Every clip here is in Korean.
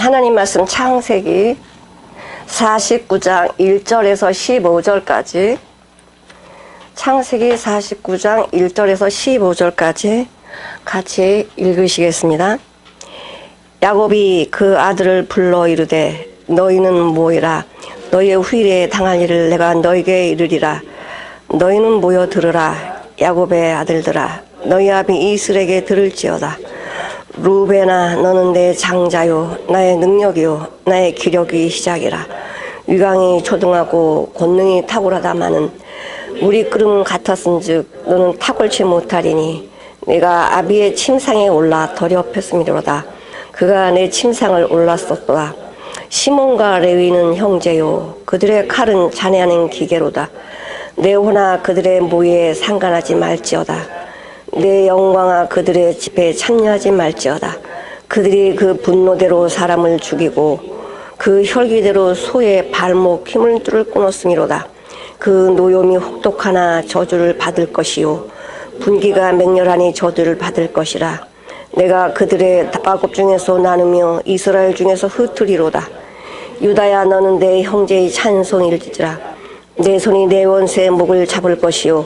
하나님 말씀 창세기 49장 1절에서 15절까지, 창세기 49장 1절에서 15절까지 같이 읽으시겠습니다. 야곱이 그 아들을 불러 이르되 너희는 모이라. 너희의 후일에 당할 일을 내가 너희에게 이르리라. 너희는 모여 들으라. 야곱의 아들들아, 너희 아비 이스라엘에게 들을지어다. 루벤아, 너는 내 장자요 나의 능력이요 나의 기력이 시작이라. 위강이 초등하고 권능이 탁월하다마는 물이 끓음 같았은즉 너는 탁월치 못하리니 내가 아비의 침상에 올라 더럽혔음이로다. 그가 내 침상을 올랐었도다. 시몬과 레위는 형제요 그들의 칼은 잔해하는 기계로다. 내 호나 그들의 모에 상관하지 말지어다. 내 영광아 그들의 집회에 참여하지 말지어다. 그들이 그 분노대로 사람을 죽이고 그 혈기대로 소의 발목 힘을 뚫을 끊었음이로다. 그 노염이 혹독하나 저주를 받을 것이요 분기가 맹렬하니 저주를 받을 것이라. 내가 그들의 야곱 중에서 나누며 이스라엘 중에서 흩으리로다. 유다야, 너는 내 형제의 찬송일지라. 내 손이 내 원수의 목을 잡을 것이요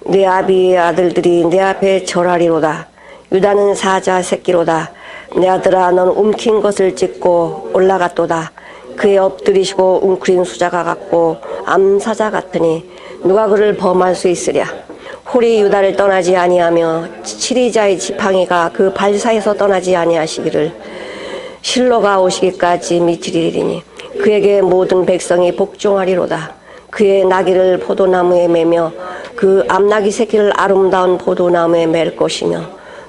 내 아비의 아들들이 내 앞에 절하리로다. 유다는 사자 새끼로다. 내 아들아, 넌 움킨 것을 찢고 올라갔도다. 그의 엎드리시고 웅크린 수자가 같고 암사자 같으니 누가 그를 범할 수 있으랴. 홀이 유다를 떠나지 아니하며 치리자의 지팡이가 그 발사에서 떠나지 아니하시기를 실로가 오시기까지 미치리니 그에게 모든 백성이 복종하리로다. 그의 나귀를 포도나무에 매며 그 암나귀 새끼를 아름다운 포도나무에 맬 것이며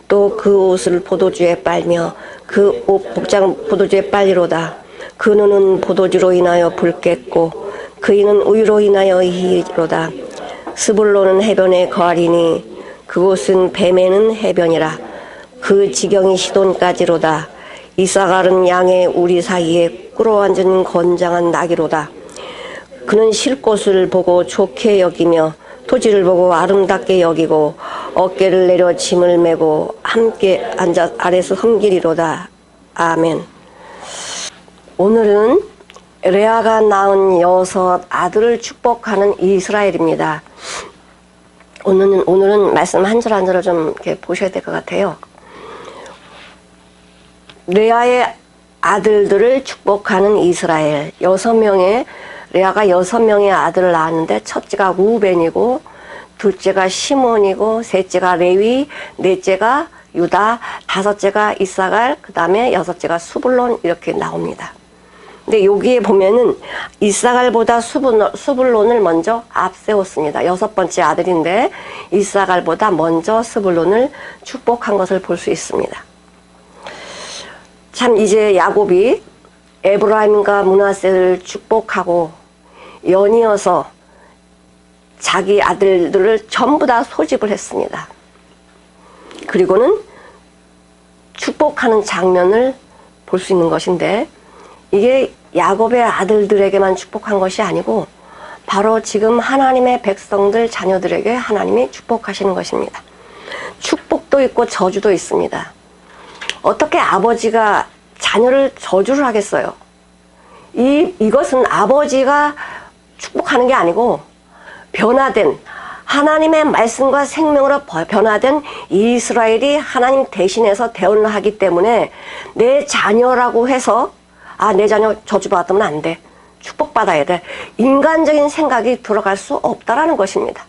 또 그 옷을 포도주에 빨며 그 옷 복장 포도주에 빨리로다. 그 눈은 포도주로 인하여 붉겠고 그 이는 우유로 인하여 희로다. 스불론은 해변에 거하리니 그곳은 뱀에는 해변이라. 그 지경이 시돈까지로다. 이사갈은 양의 우리 사이에 꿇어앉은 건장한 나귀로다. 그는 쉴 곳을 보고 좋게 여기며 토지를 보고 아름답게 여기고 어깨를 내려 짐을 메고 함께 앉아 아래서 섬기리로다. 아멘. 오늘은 레아가 낳은 6 아들을 축복하는 이스라엘입니다. 오늘은 말씀 한 절 한 절을 좀 이렇게 보셔야 될 것 같아요. 레아의 아들들을 축복하는 이스라엘. 6명의 레아가 6명의 아들을 낳았는데 첫째가 루벤이고 둘째가 시몬이고 셋째가 레위, 넷째가 유다, 5째가 이사갈, 그 다음에 6째가 스불론 이렇게 나옵니다. 근데 여기에 보면은 이사갈보다 스불론을 먼저 앞세웠습니다. 6번째 아들인데 이사갈보다 먼저 스불론을 축복한 것을 볼 수 있습니다. 참 이제 야곱이 에브라임과 므낫세를 축복하고 연이어서 자기 아들들을 전부 다 소집을 했습니다. 그리고는 축복하는 장면을 볼 수 있는 것인데 이게 야곱의 아들들에게만 축복한 것이 아니고 바로 지금 하나님의 백성들 자녀들에게 하나님이 축복하시는 것입니다. 축복도 있고 저주도 있습니다. 어떻게 아버지가 자녀를 저주를 하겠어요? 이것은 아버지가 축복하는 게 아니고 변화된 하나님의 말씀과 생명으로 변화된 이스라엘이 하나님 대신해서 대언을 하기 때문에 내 자녀라고 해서 내 자녀 저주받으면 안 돼. 축복받아야 돼. 인간적인 생각이 들어갈 수 없다라는 것입니다.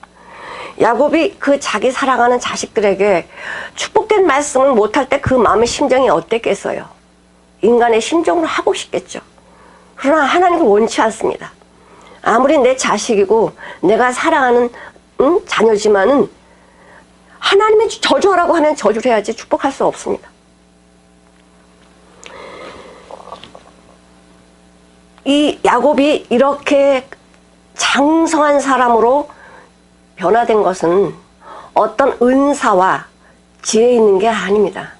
야곱이 그 자기 사랑하는 자식들에게 축복된 말씀을 못할 때 그 마음의 심정이 어땠겠어요? 인간의 심정으로 하고 싶겠죠. 그러나 하나님은 원치 않습니다. 아무리 내 자식이고 내가 사랑하는 자녀지만은 하나님의 저주하라고 하면 저주를 해야지 축복할 수 없습니다. 이 야곱이 이렇게 장성한 사람으로 변화된 것은 어떤 은사와 지혜 있는 게 아닙니다.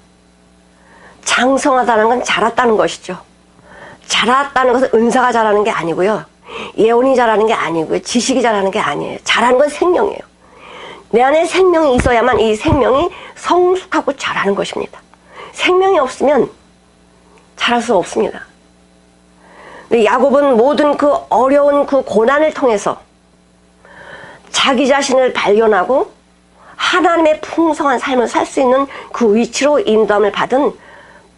장성하다는 건 자랐다는 것이죠. 자랐다는 것은 은사가 자라는 게 아니고요. 예언이 자라는 게 아니고요. 지식이 자라는 게 아니에요. 자라는 건 생명이에요. 내 안에 생명이 있어야만 이 생명이 성숙하고 자라는 것입니다. 생명이 없으면 잘할 수 없습니다. 근데 야곱은 모든 그 어려운 그 고난을 통해서 자기 자신을 발견하고 하나님의 풍성한 삶을 살 수 있는 그 위치로 인도함을 받은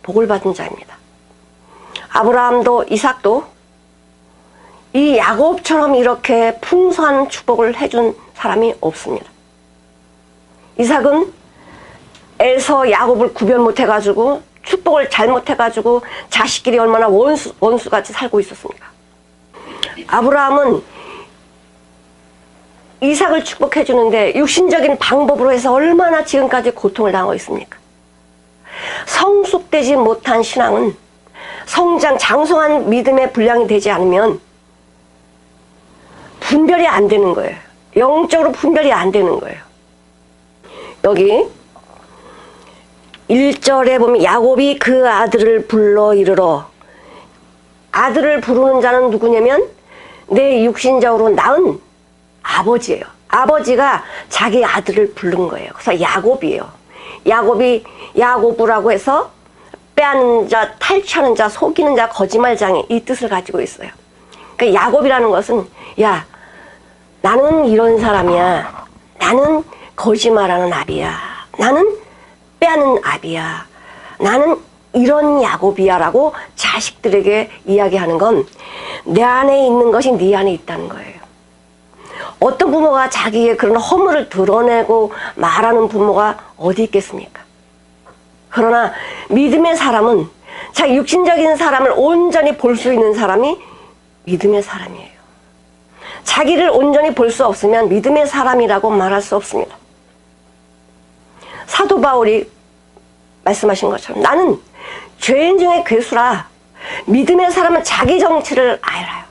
복을 받은 자입니다. 아브라함도 이삭도 이 야곱처럼 이렇게 풍성한 축복을 해준 사람이 없습니다. 이삭은 에서 야곱을 구별 못해가지고 축복을 잘못해가지고 자식끼리 얼마나 원수같이 살고 있었습니까? 아브라함은 이삭을 축복해주는데 육신적인 방법으로 해서 얼마나 지금까지 고통을 당하고 있습니까? 성숙되지 못한 신앙은 장성한 믿음의 분량이 되지 않으면 분별이 안 되는 거예요. 영적으로 분별이 안 되는 거예요. 여기 1절에 보면 야곱이 그 아들을 불러 이르러, 아들을 부르는 자는 누구냐면 내 육신적으로 낳은 아버지예요. 아버지가 자기 아들을 부른 거예요. 그래서 야곱이에요. 야곱이 야고브라고 해서 빼앗는 자, 탈취하는 자, 속이는 자, 거짓말장애, 이 뜻을 가지고 있어요. 그러니까 야곱이라는 것은, 야, 나는 이런 사람이야. 나는 거짓말하는 아비야. 나는 빼앗는 아비야. 나는 이런 야곱이야 라고 자식들에게 이야기하는 건 내 안에 있는 것이 네 안에 있다는 거예요. 어떤 부모가 자기의 그런 허물을 드러내고 말하는 부모가 어디 있겠습니까? 그러나 믿음의 사람은 자기 육신적인 사람을 온전히 볼 수 있는 사람이 믿음의 사람이에요. 자기를 온전히 볼 수 없으면 믿음의 사람이라고 말할 수 없습니다. 사도 바울이 말씀하신 것처럼 나는 죄인 중에 괴수라. 믿음의 사람은 자기 정체를 알아요.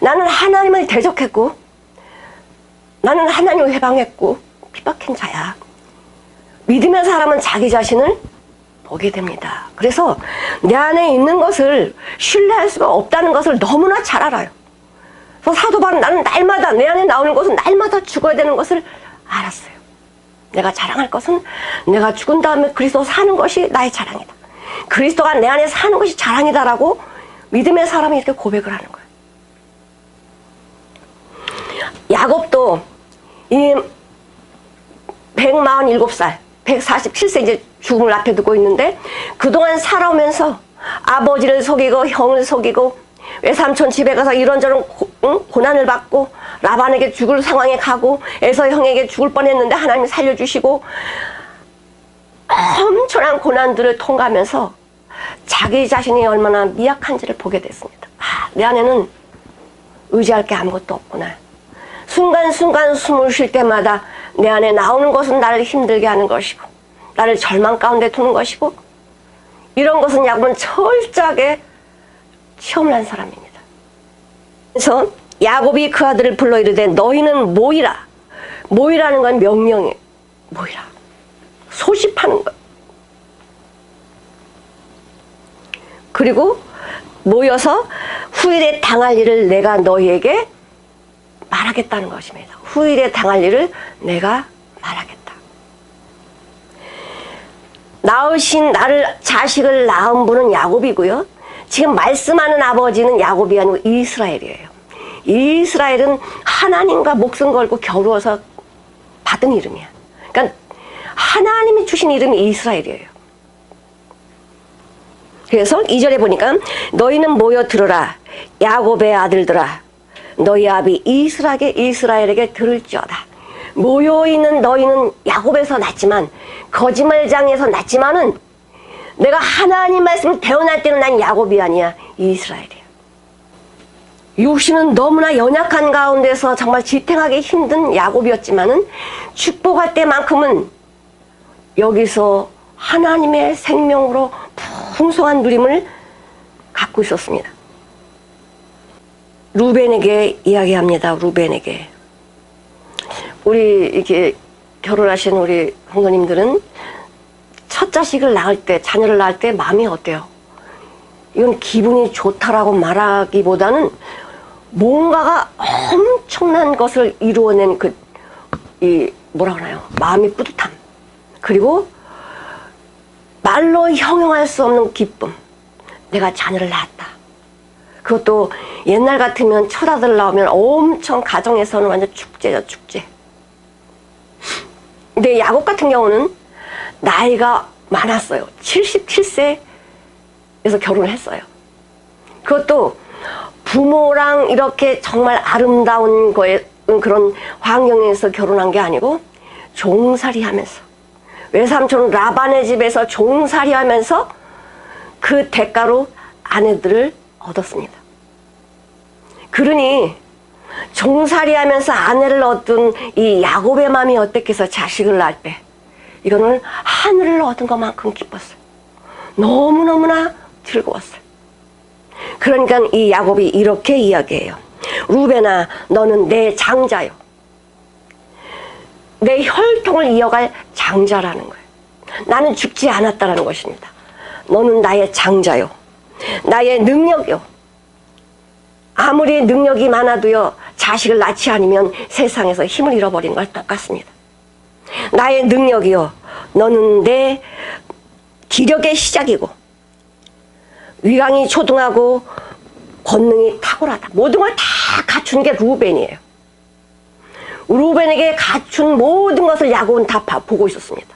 나는 하나님을 대적했고 나는 하나님을 회방했고 핍박한 자야. 믿음의 사람은 자기 자신을 보게 됩니다. 그래서 내 안에 있는 것을 신뢰할 수가 없다는 것을 너무나 잘 알아요. 그래서 사도 바울은 나는 날마다 내 안에 나오는 것은 날마다 죽어야 되는 것을 알았어요. 내가 자랑할 것은 내가 죽은 다음에 그리스도 사는 것이 나의 자랑이다. 그리스도가 내 안에 사는 것이 자랑이다라고 믿음의 사람이 이렇게 고백을 하는 거예요. 야곱도 이 147살, 147세 이제 죽음을 앞에 두고 있는데 그동안 살아오면서 아버지를 속이고 형을 속이고 외삼촌 집에 가서 이런저런 고난을 받고 라반에게 죽을 상황에 가고 에서 형에게 죽을 뻔했는데 하나님이 살려주시고 엄청난 고난들을 통과하면서 자기 자신이 얼마나 미약한지를 보게 됐습니다. 내 안에는 의지할 게 아무것도 없구나. 순간순간 숨을 쉴 때마다 내 안에 나오는 것은 나를 힘들게 하는 것이고 나를 절망 가운데 두는 것이고 이런 것은 야곱은 철저하게 시험을 한 사람입니다. 그래서 야곱이 그 아들을 불러 이르되 너희는 모이라. 모이라는 건 명령이에요. 모이라. 소집하는 것. 그리고 모여서 후일에 당할 일을 내가 너희에게 말하겠다는 것입니다. 후일에 당할 일을 내가 말하겠다. 낳으신 나를 자식을 낳은 분은 야곱이고요. 지금 말씀하는 아버지는 야곱이 아니고 이스라엘이에요. 이스라엘은 하나님과 목숨 걸고 겨루어서 받은 이름이야. 그러니까 하나님이 주신 이름이 이스라엘이에요. 그래서 2절에 보니까 너희는 모여 들으라. 야곱의 아들들아. 너희 아비 이스라엘에게 들을지어다. 모여있는 너희는 야곱에서 났지만 거짓말장에서 났지만은 내가 하나님 말씀을 배워날 때는 난 야곱이 아니야. 이스라엘이야. 육신은 너무나 연약한 가운데서 정말 지탱하기 힘든 야곱이었지만은 축복할 때만큼은 여기서 하나님의 생명으로 풍성한 누림을 갖고 있었습니다. 루벤에게 이야기합니다. 루벤에게. 우리 이렇게 결혼하신 우리 부모님들은 첫 자식을 낳을 때, 자녀를 낳을 때 마음이 어때요? 이건 기분이 좋다라고 말하기보다는 뭔가가 엄청난 것을 이루어낸 뭐라 그러나요? 마음의 뿌듯함. 그리고 말로 형용할 수 없는 기쁨. 내가 자녀를 낳았다. 그것도 옛날 같으면 첫 아들 나오면 엄청 가정에서는 완전 축제죠, 축제. 근데 야곱 같은 경우는 나이가 많았어요. 77세에서 결혼을 했어요. 그것도 부모랑 이렇게 정말 아름다운 거에 그런 환경에서 결혼한 게 아니고 종살이 하면서, 외삼촌 라반의 집에서 종살이 하면서 그 대가로 아내들을 얻었습니다. 그러니 종살이 하면서 아내를 얻은 이 야곱의 마음이 어땠겠어. 자식을 낳을 때 이거는 하늘을 얻은 것만큼 기뻤어요. 너무너무나 즐거웠어요. 그러니까 이 야곱이 이렇게 이야기해요. 루벤아, 너는 내 장자요. 내 혈통을 이어갈 장자라는 거예요. 나는 죽지 않았다라는 것입니다. 너는 나의 장자요. 나의 능력이요. 아무리 능력이 많아도요, 자식을 낳지 않으면 세상에서 힘을 잃어버린 걸 똑같습니다. 나의 능력이요. 너는 내 기력의 시작이고, 위강이 초등하고 권능이 탁월하다. 모든 걸 다 갖춘 게 루벤이에요. 루벤에게 갖춘 모든 것을 야곱은 다 보고 있었습니다.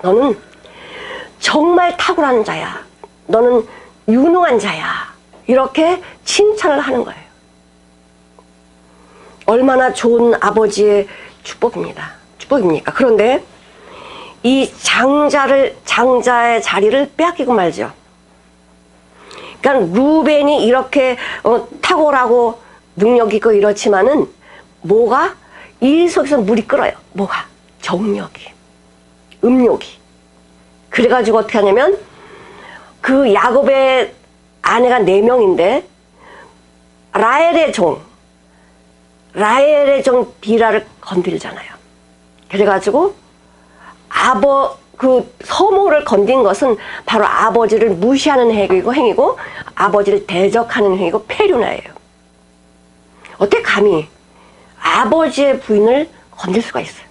너는 정말 탁월한 자야. 너는 유능한 자야. 이렇게 칭찬을 하는 거예요. 얼마나 좋은 아버지의 축복입니까? 그런데 이 장자의 자리를 빼앗기고 말죠. 그러니까 루벤이 이렇게 탁월하고 능력 있고 이렇지만은 뭐가 이 속에서 물이 끓어요. 뭐가? 정력이, 음욕이. 그래가지고 어떻게 하냐면 그 야곱의 아내가 4명인데 라헬의 종 비라를 건드리잖아요. 그래가지고 그 서모를 건든 것은 바로 아버지를 무시하는 행위고 아버지를 대적하는 행위고 폐륜화예요. 어떻게 감히 아버지의 부인을 건들 수가 있어요.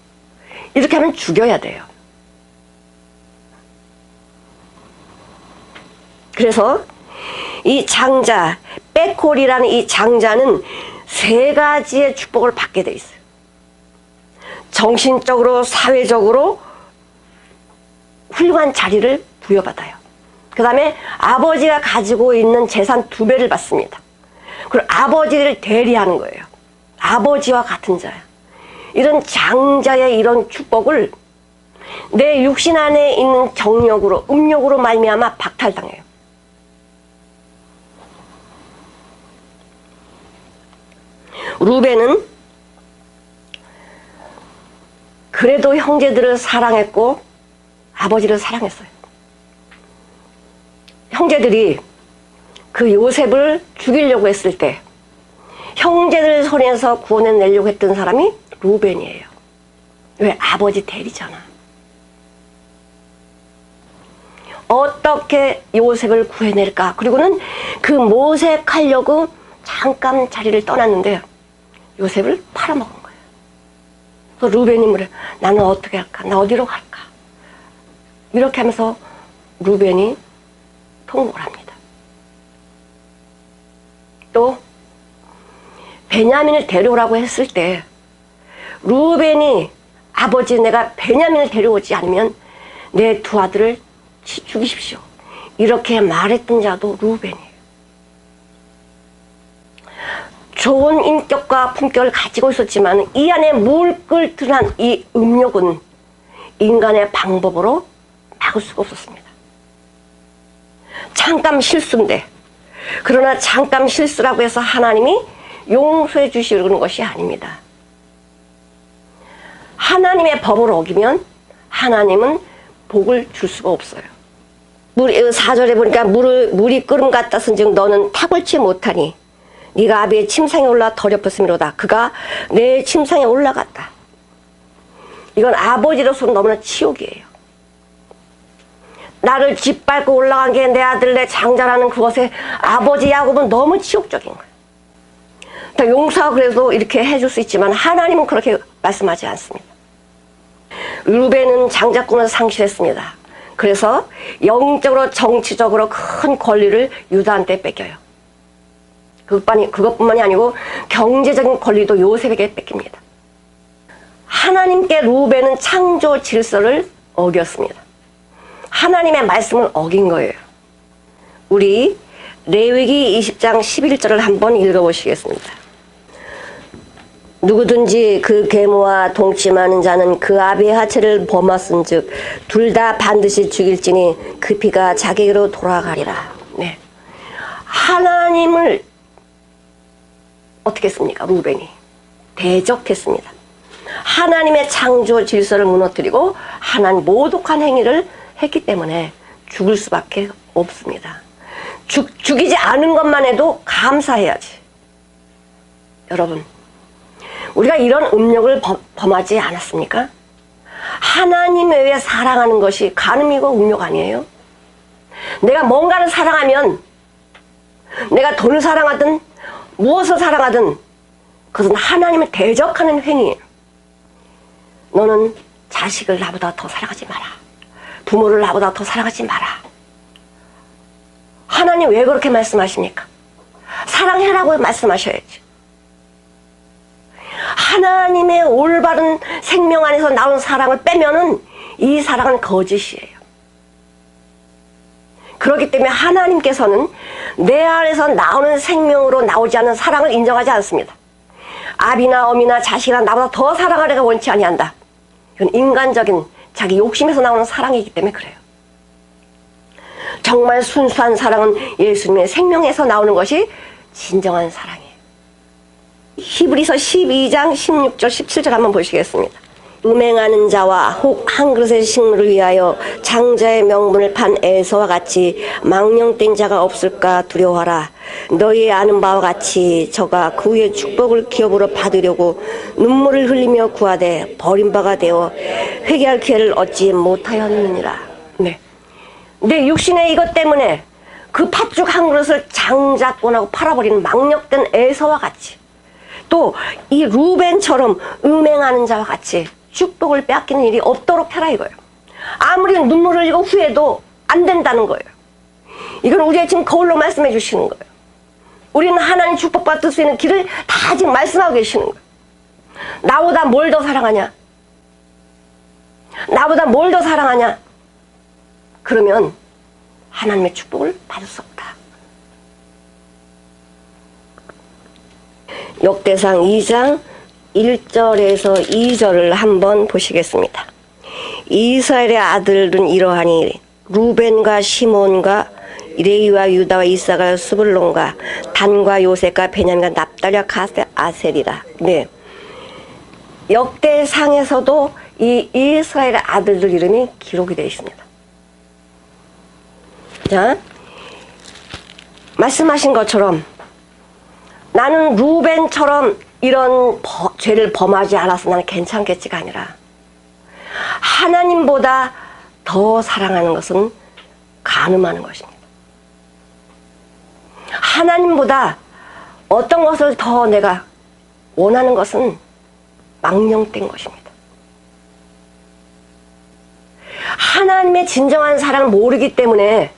이렇게 하면 죽여야 돼요. 그래서 이 장자, 빼콜이라는 이 장자는 3가지의 축복을 받게 돼 있어요. 정신적으로, 사회적으로 훌륭한 자리를 부여받아요. 그 다음에 아버지가 가지고 있는 재산 2배를 받습니다. 그리고 아버지를 대리하는 거예요. 아버지와 같은 자야. 이런 장자의 이런 축복을 내 육신 안에 있는 정력으로, 음욕으로 말미암아 박탈당해요. 루벤은 그래도 형제들을 사랑했고 아버지를 사랑했어요. 형제들이 그 요셉을 죽이려고 했을 때 형제들 손에서 구원해내려고 했던 사람이 루벤이에요. 왜? 아버지 대리잖아. 어떻게 요셉을 구해낼까? 그리고는 그 모색하려고 잠깐 자리를 떠났는데 요셉을 팔아먹은 거예요. 그래서 루벤이 물어요. 나는 어떻게 할까? 나 어디로 갈까? 이렇게 하면서 루벤이 통곡을 합니다. 또 베냐민을 데려오라고 했을 때 루벤이 아버지, 내가 베냐민을 데려오지 않으면 내 2 아들을 죽이십시오. 이렇게 말했던 자도 루벤이에요. 좋은 인격과 품격을 가지고 있었지만 이 안에 물끓듯한 이 음욕은 인간의 방법으로 막을 수가 없었습니다. 잠깐 실수인데, 그러나 잠깐 실수라고 해서 하나님이 용서해 주시는 것이 아닙니다. 하나님의 법을 어기면 하나님은 복을 줄 수가 없어요. 4절에 보니까 물이 끓음 같았은즉 너는 탁월치 못하니 네가 아비의 침상에 올라 더럽혔음이로다. 그가 내 침상에 올라갔다. 이건 아버지로서는 너무나 치욕이에요. 나를 짓밟고 올라간 게 내 아들, 내 장자라는 그것에 아버지 야곱은 너무 치욕적인 거예요. 용서하고 그래도 이렇게 해줄 수 있지만 하나님은 그렇게 말씀하지 않습니다. 루벤은 장자권을 상실했습니다. 그래서 영적으로 정치적으로 큰 권리를 유다한테 뺏겨요. 그것뿐만이 아니고 경제적인 권리도 요셉에게 뺏깁니다. 하나님께 루벤은 창조 질서를 어겼습니다. 하나님의 말씀을 어긴 거예요. 우리 레위기 20장 11절을 한번 읽어보시겠습니다. 누구든지 그 계모와 동침하는 자는 그 아비의 하체를 범했은즉 둘 다 반드시 죽일지니 그 피가 자기로 돌아가리라. 네. 하나님을 어떻게 했습니까? 루벤이 대적했습니다. 하나님의 창조 질서를 무너뜨리고 하나님 모독한 행위를 했기 때문에 죽을 수밖에 없습니다. 죽이지 않은 것만 해도 감사해야지. 여러분, 우리가 이런 음욕을 범하지 않았습니까? 하나님 외에 사랑하는 것이 간음이고 음욕 아니에요? 내가 뭔가를 사랑하면 내가 돈을 사랑하든 무엇을 사랑하든 그것은 하나님을 대적하는 행위예요. 너는 자식을 나보다 더 사랑하지 마라. 부모를 나보다 더 사랑하지 마라. 하나님 왜 그렇게 말씀하십니까? 사랑해라고 말씀하셔야지. 하나님의 올바른 생명 안에서 나온 사랑을 빼면은 이 사랑은 거짓이에요. 그렇기 때문에 하나님께서는 내 안에서 나오는 생명으로 나오지 않는 사랑을 인정하지 않습니다. 아비나 어미나 자식이나 나보다 더 사랑하려가 원치 아니한다. 이건 인간적인 자기 욕심에서 나오는 사랑이기 때문에 그래요. 정말 순수한 사랑은 예수님의 생명에서 나오는 것이 진정한 사랑이에요. 히브리서 12장 16절 17절 한번 보시겠습니다. 음행하는 자와 혹 한 그릇의 식물을 위하여 장자의 명분을 판 에서와 같이 망령된 자가 없을까 두려워하라. 너희 아는 바와 같이 저가 그 후에 축복을 기업으로 받으려고 눈물을 흘리며 구하되 버림바가 되어 회개할 기회를 얻지 못하였느니라. 네. 내 육신의 이것 때문에 그 팥죽 한 그릇을 장자권하고 팔아버리는 망령된 에서와 같이 또 이 루벤처럼 음행하는 자와 같이 축복을 빼앗기는 일이 없도록 해라 이거예요. 아무리 눈물을 흘리고 후회도 안 된다는 거예요. 이건 우리의 지금 거울로 말씀해 주시는 거예요. 우리는 하나님 축복받을 수 있는 길을 다 지금 말씀하고 계시는 거예요. 나보다 뭘 더 사랑하냐? 나보다 뭘 더 사랑하냐? 그러면 하나님의 축복을 받을 수 없다. 역대상 2장 1절에서 2절을 한번 보시겠습니다. 이스라엘의 아들은 이러하니 루벤과 시몬과 레위와 유다와 이사가 스불론과 단과 요셉과 베냐민과 납달리와 가세 아셀이라. 네. 역대상에서도 이 이스라엘의 아들들 이름이 기록이 되어 있습니다. 자, 말씀하신 것처럼 나는 루벤처럼 이런 죄를 범하지 않아서 나는 괜찮겠지가 아니라 하나님보다 더 사랑하는 것은 간음하는 것입니다. 하나님보다 어떤 것을 더 내가 원하는 것은 망령된 것입니다. 하나님의 진정한 사랑을 모르기 때문에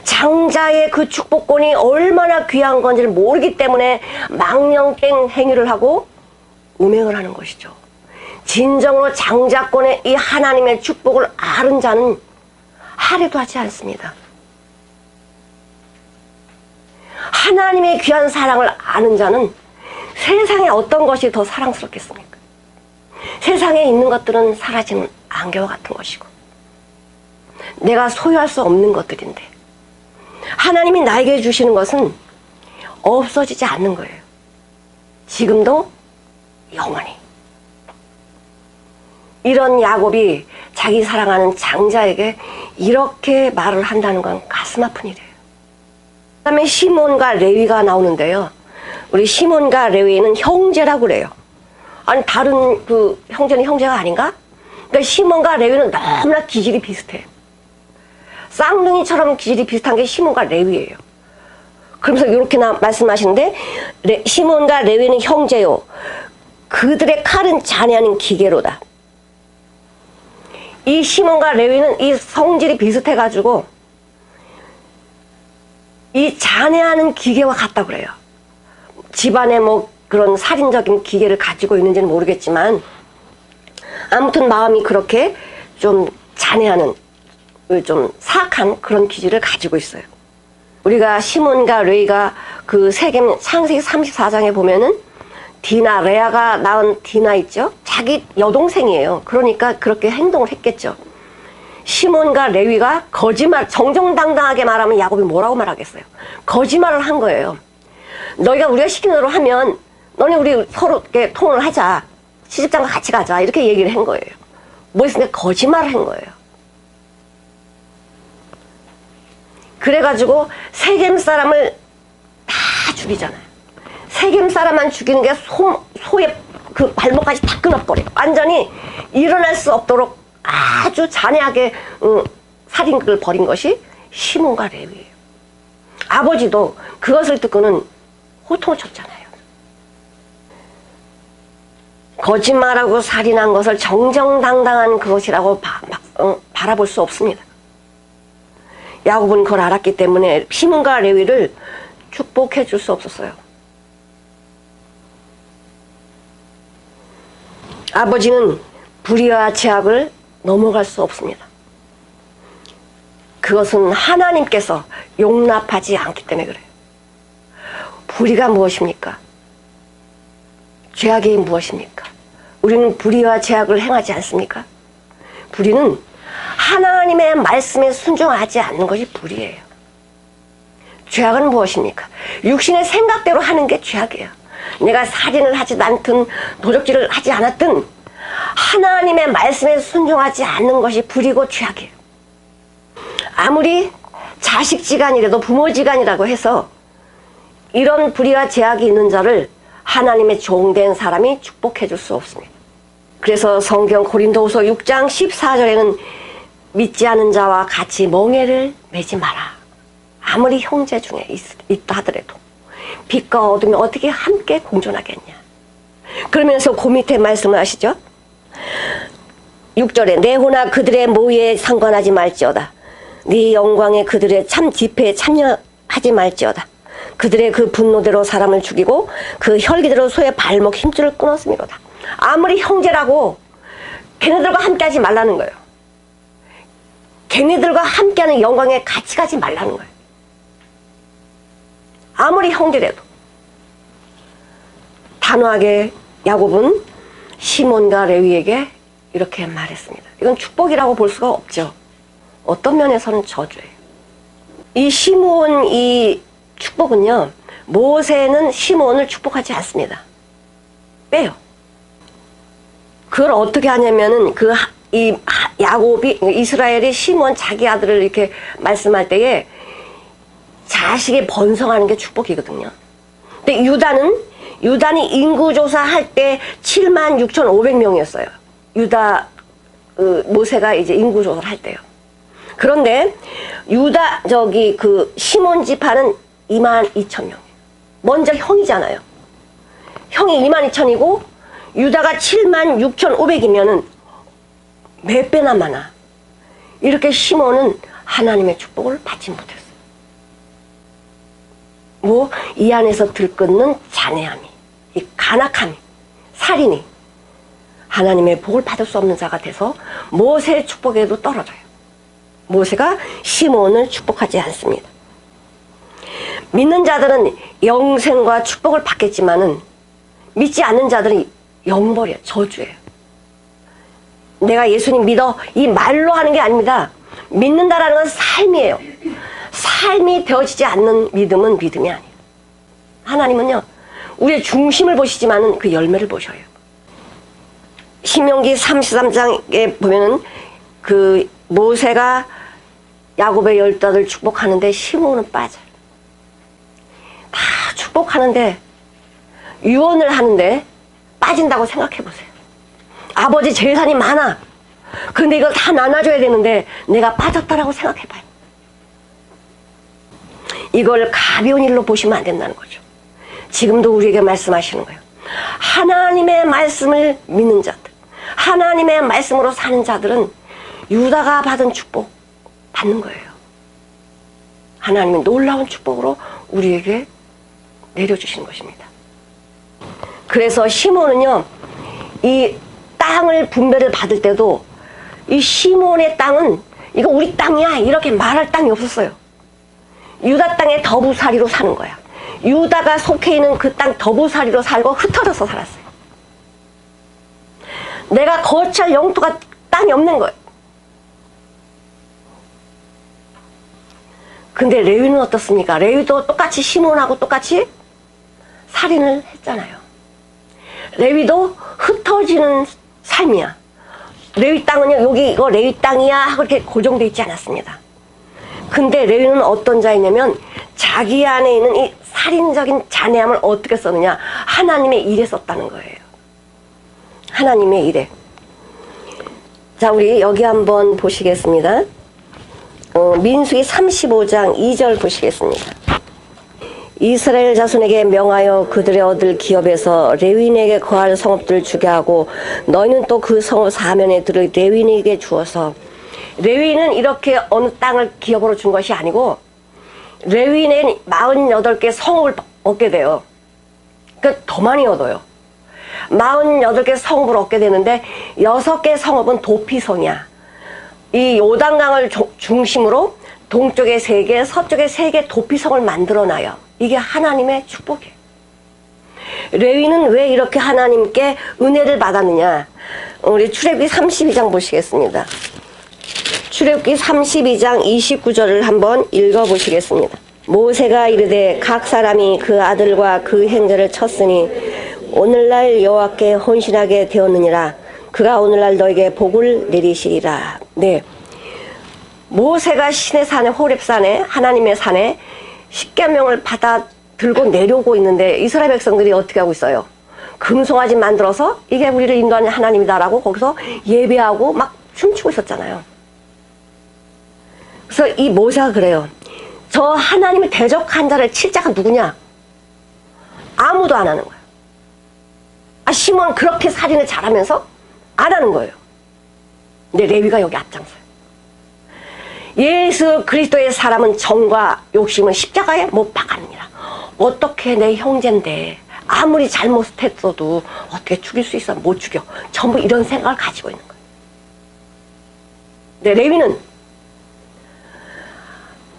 장자의 그 축복권이 얼마나 귀한 건지를 모르기 때문에 망령된 행위를 하고 음행을 하는 것이죠. 진정으로 장자권의 이 하나님의 축복을 아는 자는 하려도 하지 않습니다. 하나님의 귀한 사랑을 아는 자는 세상에 어떤 것이 더 사랑스럽겠습니까? 세상에 있는 것들은 사라지는 안개와 같은 것이고 내가 소유할 수 없는 것들인데 하나님이 나에게 주시는 것은 없어지지 않는 거예요. 지금도 영원히. 이런 야곱이 자기 사랑하는 장자에게 이렇게 말을 한다는 건 가슴 아픈 일이에요. 그 다음에 시몬과 레위가 나오는데요. 우리 시몬과 레위는 형제라고 그래요. 아니 다른 그 형제는 형제가 아닌가? 그러니까 시몬과 레위는 너무나 기질이 비슷해요. 쌍둥이처럼 기질이 비슷한 게 시몬과 레위예요. 그러면서 이렇게 말씀하시는데 시몬과 레위는 형제요. 그들의 칼은 잔해 아닌 기계로다. 이 시몬과 레위는 이 성질이 비슷해가지고 이 잔해하는 기계와 같다고 그래요. 집안에 뭐 그런 살인적인 기계를 가지고 있는지는 모르겠지만 아무튼 마음이 그렇게 좀 잔해하는, 좀 사악한 그런 기질을 가지고 있어요. 우리가 시몬과 레위가 그 세겜 창세기 34장에 보면은 디나, 레아가 낳은 디나 있죠? 자기 여동생이에요. 그러니까 그렇게 행동을 했겠죠. 시몬과 레위가 거짓말, 정정당당하게 말하면 야곱이 뭐라고 말하겠어요? 거짓말을 한 거예요. 너희가 우리가 시키는 대로 하면 너네 우리 서로 이렇게 통화를 하자. 시집장가 같이 가자. 이렇게 얘기를 한 거예요. 뭐 있으니까 거짓말을 한 거예요. 그래가지고 세겜 사람을 다 죽이잖아요. 세겜 사람만 죽이는 게 소의 그 발목까지 다 끊어버려요. 완전히 일어날 수 없도록 아주 잔인하게 살인을 벌인 것이 시몬과 레위예요. 아버지도 그것을 듣고는 호통을 쳤잖아요. 거짓말하고 살인한 것을 정정당당한 그것이라고 바라볼 수 없습니다. 야곱은 그걸 알았기 때문에 시몬과 레위를 축복해 줄 수 없었어요. 아버지는 불의와 죄악을 넘어갈 수 없습니다. 그것은 하나님께서 용납하지 않기 때문에 그래요. 불의가 무엇입니까? 죄악이 무엇입니까? 우리는 불의와 죄악을 행하지 않습니까? 불의는 하나님의 말씀에 순종하지 않는 것이 불의예요. 죄악은 무엇입니까? 육신의 생각대로 하는 게 죄악이에요. 내가 살인을 하지 않든 도적질을 하지 않았든 하나님의 말씀에 순종하지 않는 것이 불의고 죄악이에요. 아무리 자식지간이라도 부모지간이라고 해서 이런 불의와 죄악이 있는 자를 하나님의 종된 사람이 축복해 줄 수 없습니다. 그래서 성경 고린도후서 6장 14절에는 믿지 않은 자와 같이 멍에를 매지 마라. 아무리 형제 중에 있다 하더라도 빛과 어둠이 어떻게 함께 공존하겠냐. 그러면서 그 밑에 말씀을 하시죠. 6절에 내호나 그들의 모의에 상관하지 말지어다. 네 영광에 그들의 참 집회에 참여하지 말지어다. 그들의 그 분노대로 사람을 죽이고 그 혈기대로 소의 발목 힘줄을 끊었음이로다. 아무리 형제라고 걔네들과 함께하지 말라는 거예요. 걔네들과 함께하는 영광에 같이 가지 말라는 거예요. 아무리 형제라도. 단호하게 야곱은 시몬과 레위에게 이렇게 말했습니다. 이건 축복이라고 볼 수가 없죠. 어떤 면에서는 저주예요. 이 시몬 이 축복은요, 모세는 시몬을 축복하지 않습니다. 빼요. 그걸 어떻게 하냐면은 이 야곱이 이스라엘이 시몬 자기 아들을 이렇게 말씀할 때에 자식이 번성하는 게 축복이거든요. 근데 유단이 인구조사 할 때 76,500명이었어요. 유다 모세가 이제 인구조사를 할 때요. 그런데 시몬 지파는 22,000명. 먼저 형이잖아요. 형이 22,000이고 유다가 76,500이면은 몇 배나 많아. 이렇게 시몬은 하나님의 축복을 받지 못했어요. 이 안에서 들끓는 잔해함이, 이 간악함이, 살인이 하나님의 복을 받을 수 없는 자가 돼서 모세의 축복에도 떨어져요. 모세가 시몬을 축복하지 않습니다. 믿는 자들은 영생과 축복을 받겠지만은 믿지 않는 자들은 영벌이에요. 저주예요. 내가 예수님 믿어 이 말로 하는 게 아닙니다. 믿는다라는 건 삶이에요. 삶이 되어지지 않는 믿음은 믿음이 아니에요. 하나님은요, 우리의 중심을 보시지만은 그 열매를 보셔요. 신명기 33장에 보면은 그 모세가 야곱의 열단을 축복하는데 시몬은 빠져요. 다 축복하는데 유언을 하는데 빠진다고 생각해 보세요. 아버지 재산이 많아. 근데 이걸 다 나눠줘야 되는데 내가 빠졌다라고 생각해 봐요. 이걸 가벼운 일로 보시면 안 된다는 거죠. 지금도 우리에게 말씀하시는 거예요. 하나님의 말씀을 믿는 자들, 하나님의 말씀으로 사는 자들은 유다가 받은 축복 받는 거예요. 하나님의 놀라운 축복으로 우리에게 내려주시는 것입니다. 그래서 시몬은요, 이 땅을 분배를 받을 때도 이 시몬의 땅은 이거 우리 땅이야 이렇게 말할 땅이 없었어요. 유다 땅에 더부살이로 사는 거야. 유다가 속해 있는 그 땅 더부살이로 살고 흩어져서 살았어요. 내가 거처할 영토가 땅이 없는 거예요. 근데 레위는 어떻습니까? 레위도 똑같이 시몬하고 똑같이 살인을 했잖아요. 레위도 흩어지는 삶이야. 레위 땅은요, 여기 이거 레위 땅이야 하고 이렇게 고정되어 있지 않았습니다. 근데 레위는 어떤 자이냐면 자기 안에 있는 이 살인적인 잔해함을 어떻게 썼느냐, 하나님의 일에 썼다는 거예요. 하나님의 일에. 자, 우리 여기 한번 보시겠습니다. 민수기 35장 2절 보시겠습니다. 이스라엘 자손에게 명하여 그들의 얻을 기업에서 레위인에게 거할 성읍들을 주게 하고 너희는 또 그 성읍 사면에 들을 레위인에게 주어서. 레위인은 이렇게 어느 땅을 기업으로 준 것이 아니고 레위인은 48개 성읍을 얻게 돼요. 그러니까 더 많이 얻어요. 48개 성읍을 얻게 되는데 6개 성읍은 도피성이야. 이 요단강을 중심으로 동쪽에 3개, 서쪽에 3개 도피성을 만들어놔요. 이게 하나님의 축복이에요. 레위는 왜 이렇게 하나님께 은혜를 받았느냐? 우리 출애굽기 32장 보시겠습니다. 출애굽기 32장 29절을 한번 읽어보시겠습니다. 모세가 이르되 각 사람이 그 아들과 그 형제를 쳤으니 오늘날 여호와께 헌신하게 되었느니라. 그가 오늘날 너에게 복을 내리시리라. 네, 모세가 신의 산에, 호렙산에, 하나님의 산에 십계명을 받아 들고 내려오고 있는데 이스라엘 백성들이 어떻게 하고 있어요? 금송아지 만들어서 이게 우리를 인도하는 하나님이다라고 거기서 예배하고 막 춤추고 있었잖아요. 그래서 이 모세가 그래요. 저 하나님을 대적한 자를 칠 자가 누구냐? 아무도 안 하는 거예요. 아, 시몬 그렇게 살인을 잘하면서 안 하는 거예요. 근데 레위가 여기 앞장서요. 예수 그리스도의 사람은 정과 욕심은 십자가에 못 박았느니라. 어떻게 내 형제인데 아무리 잘못했어도 어떻게 죽일 수 있어? 못 죽여. 전부 이런 생각을 가지고 있는 거예요. 근데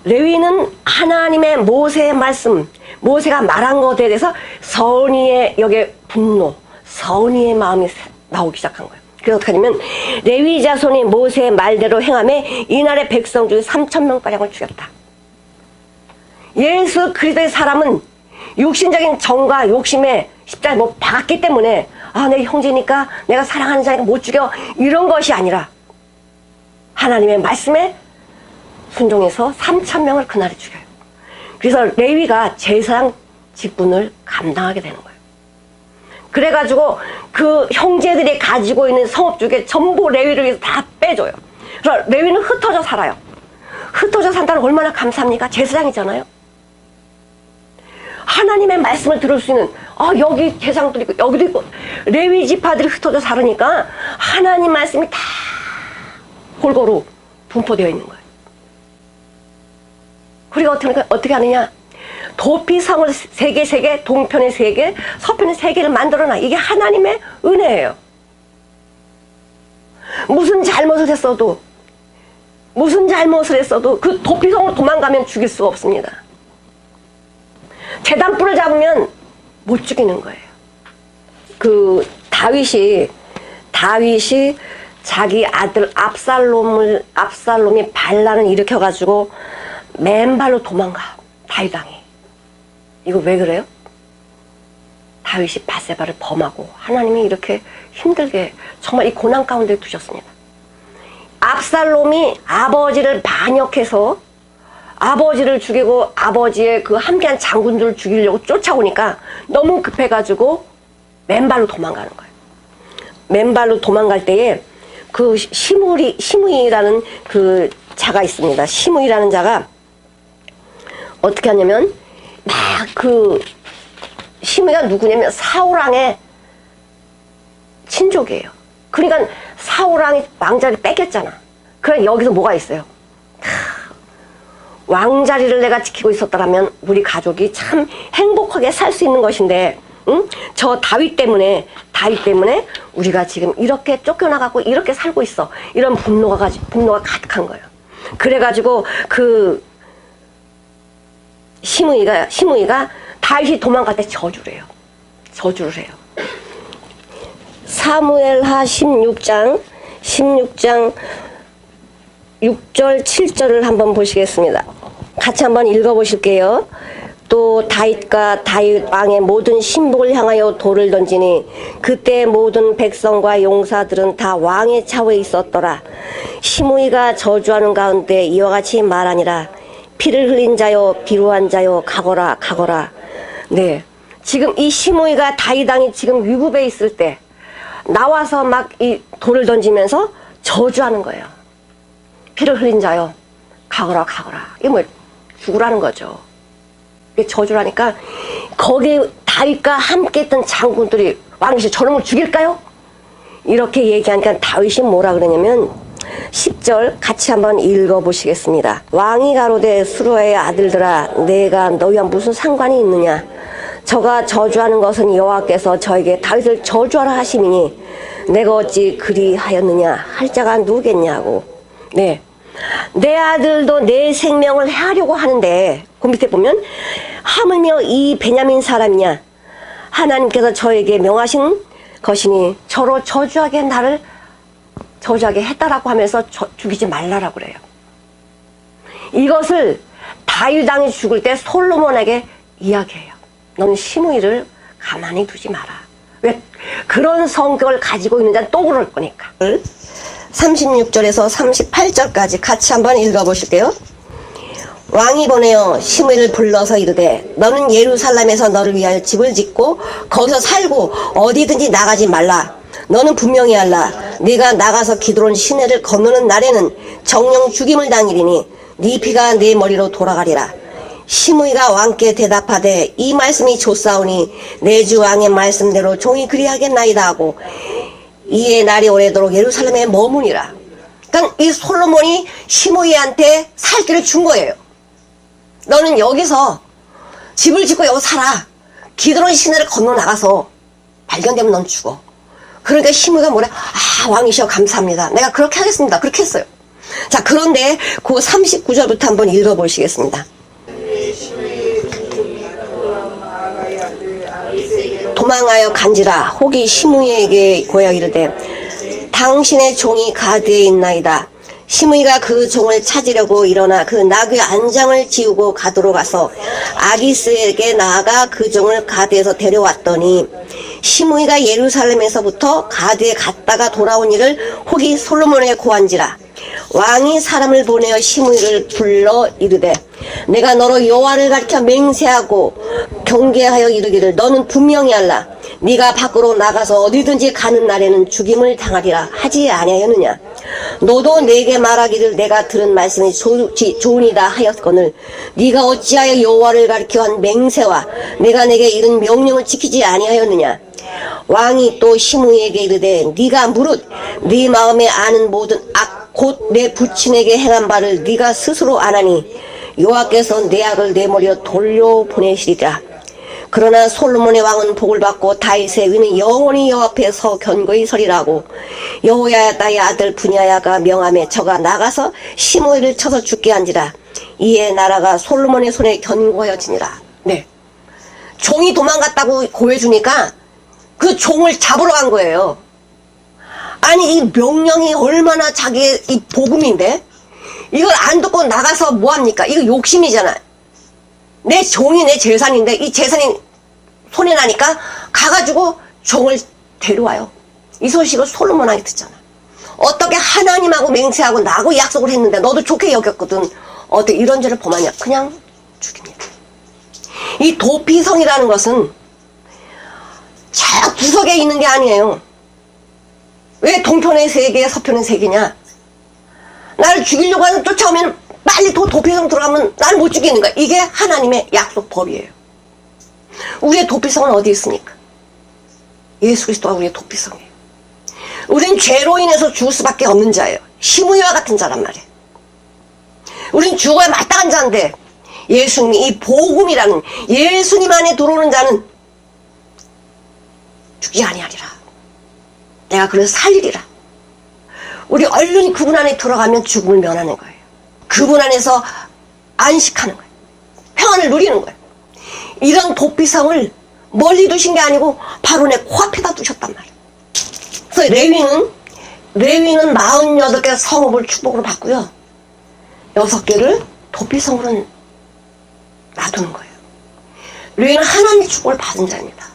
레위는 하나님의 모세의 말씀, 모세가 말한 것에 대해서 선의의 여기에 분노, 선의의 마음이 나오기 시작한 거예요. 그래서 어떻게 하냐면 레위 자손이 모세의 말대로 행하며 이날의 백성 중 3,000명가량을 죽였다. 예수 그리스도의 사람은 육신적인 정과 욕심에 십자가에 못 박았기 때문에 아, 내 형제니까 내가 사랑하는 자니까 못 죽여 이런 것이 아니라 하나님의 말씀에 순종해서 3,000명을 그날에 죽여요. 그래서 레위가 제사장 직분을 감당하게 되는 거예요. 그래가지고 그 형제들이 가지고 있는 성읍 중에 전부 레위를 위해서 다 빼줘요. 그래서 레위는 흩어져 살아요. 흩어져 산다는 얼마나 감사합니까? 제사장이잖아요. 하나님의 말씀을 들을 수 있는 여기 제사장도 있고 여기도 있고 레위 지파들이 흩어져 살으니까 하나님 말씀이 다 골고루 분포되어 있는 거예요. 그리고 어떻게 하느냐? 도피성을 3개, 동편에 3개, 서편에 3개를 만들어놔. 이게 하나님의 은혜예요. 무슨 잘못을 했어도 그 도피성으로 도망가면 죽일 수가 없습니다. 제단불을 잡으면 못 죽이는 거예요. 그 다윗이 자기 아들 압살롬이 반란을 일으켜가지고 맨발로 도망가. 다윗왕이. 이거 왜 그래요? 다윗이 밧세바를 범하고 하나님이 이렇게 힘들게 정말 이 고난 가운데 두셨습니다. 압살롬이 아버지를 반역해서 아버지를 죽이고 아버지의 그 함께한 장군들을 죽이려고 쫓아오니까 너무 급해가지고 맨발로 도망가는 거예요. 맨발로 도망갈 때에 그 시므이라는 그 자가 있습니다. 시므이라는 자가 어떻게 하냐면 막 그 시므이가 누구냐면 사울왕의 친족이에요. 그러니까 사울왕이 왕자를 뺏겼잖아. 그래 여기서 뭐가 있어요? 왕자리를 내가 지키고 있었더라면 우리 가족이 참 행복하게 살 수 있는 것인데, 응? 저 다윗 때문에 우리가 지금 이렇게 쫓겨나가고 이렇게 살고 있어. 이런 분노가 가득한 거예요. 그래가지고 그 시므이가 다윗이 도망갈 때 저주를 해요. 사무엘하 16장 6절 7절을 한번 보시겠습니다. 같이 한번 읽어보실게요. 또 다윗과 다윗 왕의 모든 신복을 향하여 돌을 던지니 그때 모든 백성과 용사들은 다 왕의 차후에 있었더라. 시므이가 저주하는 가운데 이와 같이 말하니라. 피를 흘린 자요 비루한 자요 가거라. 네, 지금 이 시므이가 다윗 왕이 지금 위급에 있을 때 나와서 막 이 돌을 던지면서 저주하는 거예요. 피를 흘린 자요 가거라. 이게 뭐 죽으라는 거죠. 이게 저주라니까 거기 다윗과 함께 했던 장군들이 왕이시 저놈을 죽일까요? 이렇게 얘기하니까 다윗이 뭐라 그러냐면 10절 같이 한번 읽어보시겠습니다. 왕이 가로되 수르의 아들들아 내가 너희와 무슨 상관이 있느냐. 저가 저주하는 것은 여호와께서 저에게 다윗을 저주하라 하심이니 내가 어찌 그리하였느냐 할 자가 누구겠냐고. 네, 내 아들도 내 생명을 해하려고 하는데 그 밑에 보면 하물며 이 베냐민 사람이냐 하나님께서 저에게 명하신 것이니 저로 나를 저주하게 했다라고 하면서 죽이지 말라라고 그래요. 이것을 다윗 왕이 죽을 때 솔로몬에게 이야기해요. 너는 시므이를 가만히 두지 마라. 왜? 그런 성격을 가지고 있는 자는 또 그럴 거니까. 36절에서 38절까지 같이 한번 읽어보실게요. 왕이 보내어 시므이를 불러서 이르되 너는 예루살렘에서 너를 위하여 집을 짓고 거기서 살고 어디든지 나가지 말라. 너는 분명히 알라. 네가 나가서 기드론 시내를 건너는 날에는 정령 죽임을 당하리니 네 피가 네 머리로 돌아가리라. 시므이가 왕께 대답하되 이 말씀이 좋사오니 내 주 왕의 말씀대로 종이 그리하겠나이다 하고 이에 날이 오래도록 예루살렘에 머무니라. 그러니까 이 솔로몬이 시므이한테 살 길을 준 거예요. 너는 여기서 집을 짓고 여기 살아. 기드론 시내를 건너 나가서 발견되면 넌 죽어. 그러니까 시므이가 뭐래? 아, 왕이시여 감사합니다. 내가 그렇게 하겠습니다. 그렇게 했어요. 자, 그런데 그 39절부터 한번 읽어보시겠습니다. 도망하여 간지라. 혹이 시므이에게 고여 이르되 당신의 종이 가드에 있나이다. 시므이가 그 종을 찾으려고 일어나 그 나귀 안장을 지우고 가드로 가서 아기스에게 나아가 그 종을 가드에서 데려왔더니 시므이가 예루살렘에서부터 가드에 갔다가 돌아온 일을 혹이 솔로몬에게 고한지라. 왕이 사람을 보내어 시므이를 불러 이르되 내가 너로 여호와를 가리켜 맹세하고 경계하여 이르기를 너는 분명히 알라. 네가 밖으로 나가서 어디든지 가는 날에는 죽임을 당하리라 하지 아니하였느냐. 너도 내게 말하기를 내가 들은 말씀이 좋으니다 하였거늘 네가 어찌하여 여호와를 가리켜 한 맹세와 내가 내게 이른 명령을 지키지 아니하였느냐. 왕이 또 시므이에게 이르되 네가 무릇 네 마음에 아는 모든 악 곧 내 부친에게 행한 바를 네가 스스로 아나니 여호와께서 내 악을 내 머리로 돌려보내시리라. 그러나 솔로몬의 왕은 복을 받고 다윗의 위는 영원히 여호와 앞에서 견고히 서리라고 여호야다의 아들 분야야가 명하며 저가 나가서 시므이를 쳐서 죽게 한지라. 이에 나라가 솔로몬의 손에 견고하여지니라. 네, 종이 도망갔다고 고해주니까 그 종을 잡으러 간 거예요. 아니 이 명령이 얼마나 자기의 이 복음인데 이걸 안 듣고 나가서 뭐합니까? 이거 욕심이잖아. 내 종이 내 재산인데 이 재산이 손에 나니까 가가지고 종을 데려와요. 이 소식을 솔로몬에게 듣잖아. 어떻게 하나님하고 맹세하고 나하고 약속을 했는데 너도 좋게 여겼거든. 어떻게 이런 죄를 범하냐. 그냥 죽입니다. 이 도피성이라는 것은 저 구석에 있는 게 아니에요. 왜 동편의 세계 서편의 세계냐. 나를 죽이려고 하는 쫓아오면 빨리 도피성 들어가면 나를 못 죽이는 거야. 이게 하나님의 약속 법이에요. 우리의 도피성은 어디 있습니까? 예수 그리스도가 우리의 도피성이에요. 우린 죄로 인해서 죽을 수밖에 없는 자예요. 시므이와 같은 자란 말이에요. 우린 죽어야 마땅한 자인데 예수님이 이 복음이라는 예수님 안에 들어오는 자는 죽지 아니하리라. 내가 그래서 살리리라. 우리 얼른 그분 안에 들어가면 죽음을 면하는 거예요. 그분 안에서 안식하는 거예요. 평안을 누리는 거예요. 이런 도피성을 멀리 두신 게 아니고 바로 내 코앞에다 두셨단 말이에요. 그래서 레위는 48개 성읍을 축복으로 받고요. 6개를 도피성으로 놔두는 거예요. 레위는 하나님의 축복을 받은 자입니다.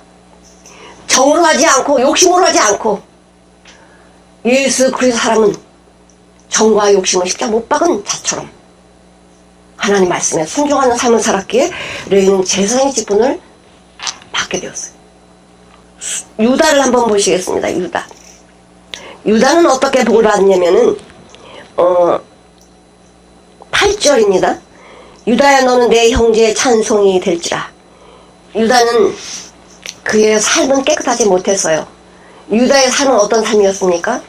정으로 하지 않고 욕심으로 하지 않고 예수 그리스도 사람은 정과 욕심을 십자가 못 박은 자처럼 하나님 말씀에 순종하는 삶을 살았기에 레위는 제사장의 직분을 받게 되었어요. 유다를 한번 보시겠습니다. 유다는 어떻게 복을 받았냐면은 8절입니다. 유다야 너는 내 형제의 찬송이 될지라. 유다는 그의 삶은 깨끗하지 못했어요. 유다의 삶은 어떤 삶이었습니까?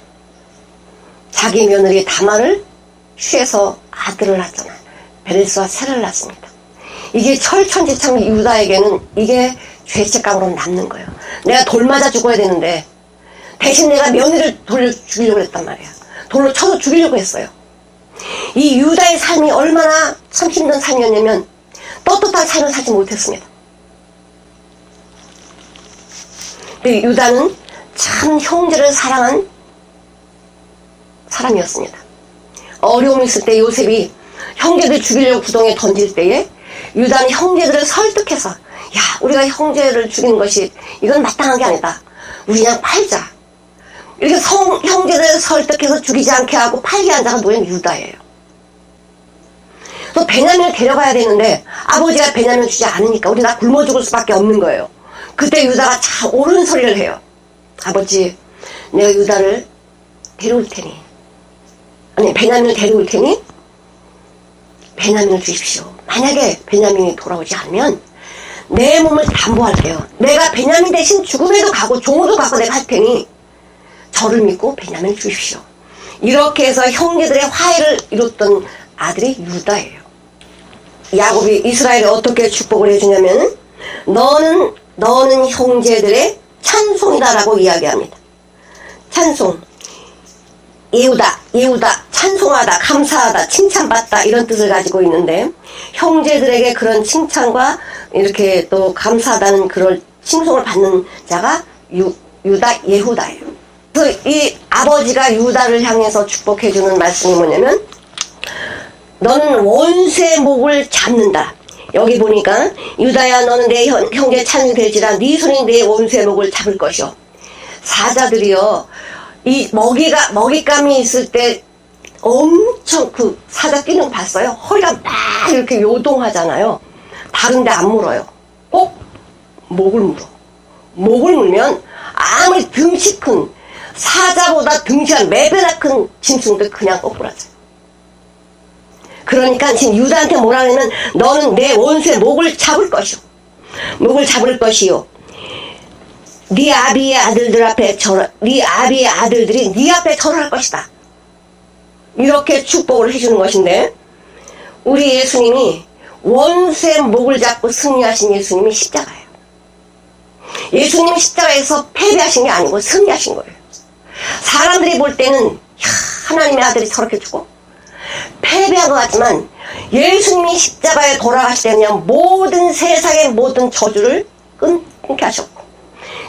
자기 며느리 다말을 취해서 아들을 낳았잖아요. 베레스와 세라를 낳습니다. 이게 철천지창 유다에게는 이게 죄책감으로 남는 거예요. 내가 돌 맞아 죽어야 되는데 대신 내가 며느리를 돌려 죽이려고 했단 말이야. 돌로 쳐서 죽이려고 했어요. 이 유다의 삶이 얼마나 참 힘든 삶이었냐면 떳떳한 삶을 살지 못했습니다. 근데 유다는 참 형제를 사랑한 사람이었습니다. 어려움이 있을 때 요셉이 형제들 죽이려고 구덩이에 던질 때에 유다는 형제들을 설득해서 야 우리가 형제를 죽이는 것이 이건 마땅한 게 아니다. 우리 그냥 팔자. 이렇게 형제들을 설득해서 죽이지 않게 하고 팔게 한 자가 누구냐면 유다예요. 또 베냐민을 데려가야 되는데 아버지가 베냐민을 주지 않으니까 우리 다 굶어 죽을 수밖에 없는 거예요. 그때 유다가 참 옳은 소리를 해요. 아버지 내가 유다를 데려올 테니 베냐민을 데려올 테니 베냐민을 주십시오. 만약에 베냐민이 돌아오지 않으면 내 몸을 담보할게요. 내가 베냐민 대신 죽음에도 가고 종으로 가고 내가 할 테니 저를 믿고 베냐민을 주십시오. 이렇게 해서 형제들의 화해를 이뤘던 아들이 유다예요. 야곱이 이스라엘에 어떻게 축복을 해주냐면 너는 형제들의 찬송이다라고 이야기합니다. 찬송 예우다 찬송하다 감사하다 칭찬받다 이런 뜻을 가지고 있는데 형제들에게 그런 칭찬과 이렇게 또 감사하다는 그런 칭송을 받는 자가 예후다예요. 그래서 이 아버지가 유다를 향해서 축복해주는 말씀이 뭐냐면 너는 원수의 목을 잡는다. 여기 보니까 유다야 너는 내 형제의 찬송이 될지라 네 손이 내 원수의 목을 잡을 것이요. 사자들이요 이 먹잇감이 있을 때 엄청 그 사자 뛰는 거 봤어요? 허리가 막 이렇게 요동하잖아요. 다른 데 안 물어요. 꼭 목을 물어. 목을 물면 아무리 등치 큰 사자보다 등치가 4배나 큰 짐승도 그냥 꼬꾸라져요. 그러니까 지금 유다한테 뭐라 그러면 너는 내 원수의 목을 잡을 것이요. 목을 잡을 것이요. 네 아비의 아들들 앞에 네 아비의 아들들이 네 앞에 절할 것이다. 이렇게 축복을 해주는 것인데 우리 예수님이 원수의 목을 잡고 승리하신 예수님이 십자가예요. 예수님이 십자가에서 패배하신 게 아니고 승리하신 거예요. 사람들이 볼 때는 하나님의 아들이 저렇게 죽고 패배한 것 같지만 예수님이 십자가에 돌아가실 때는 모든 세상의 모든 저주를 끊게 하셨고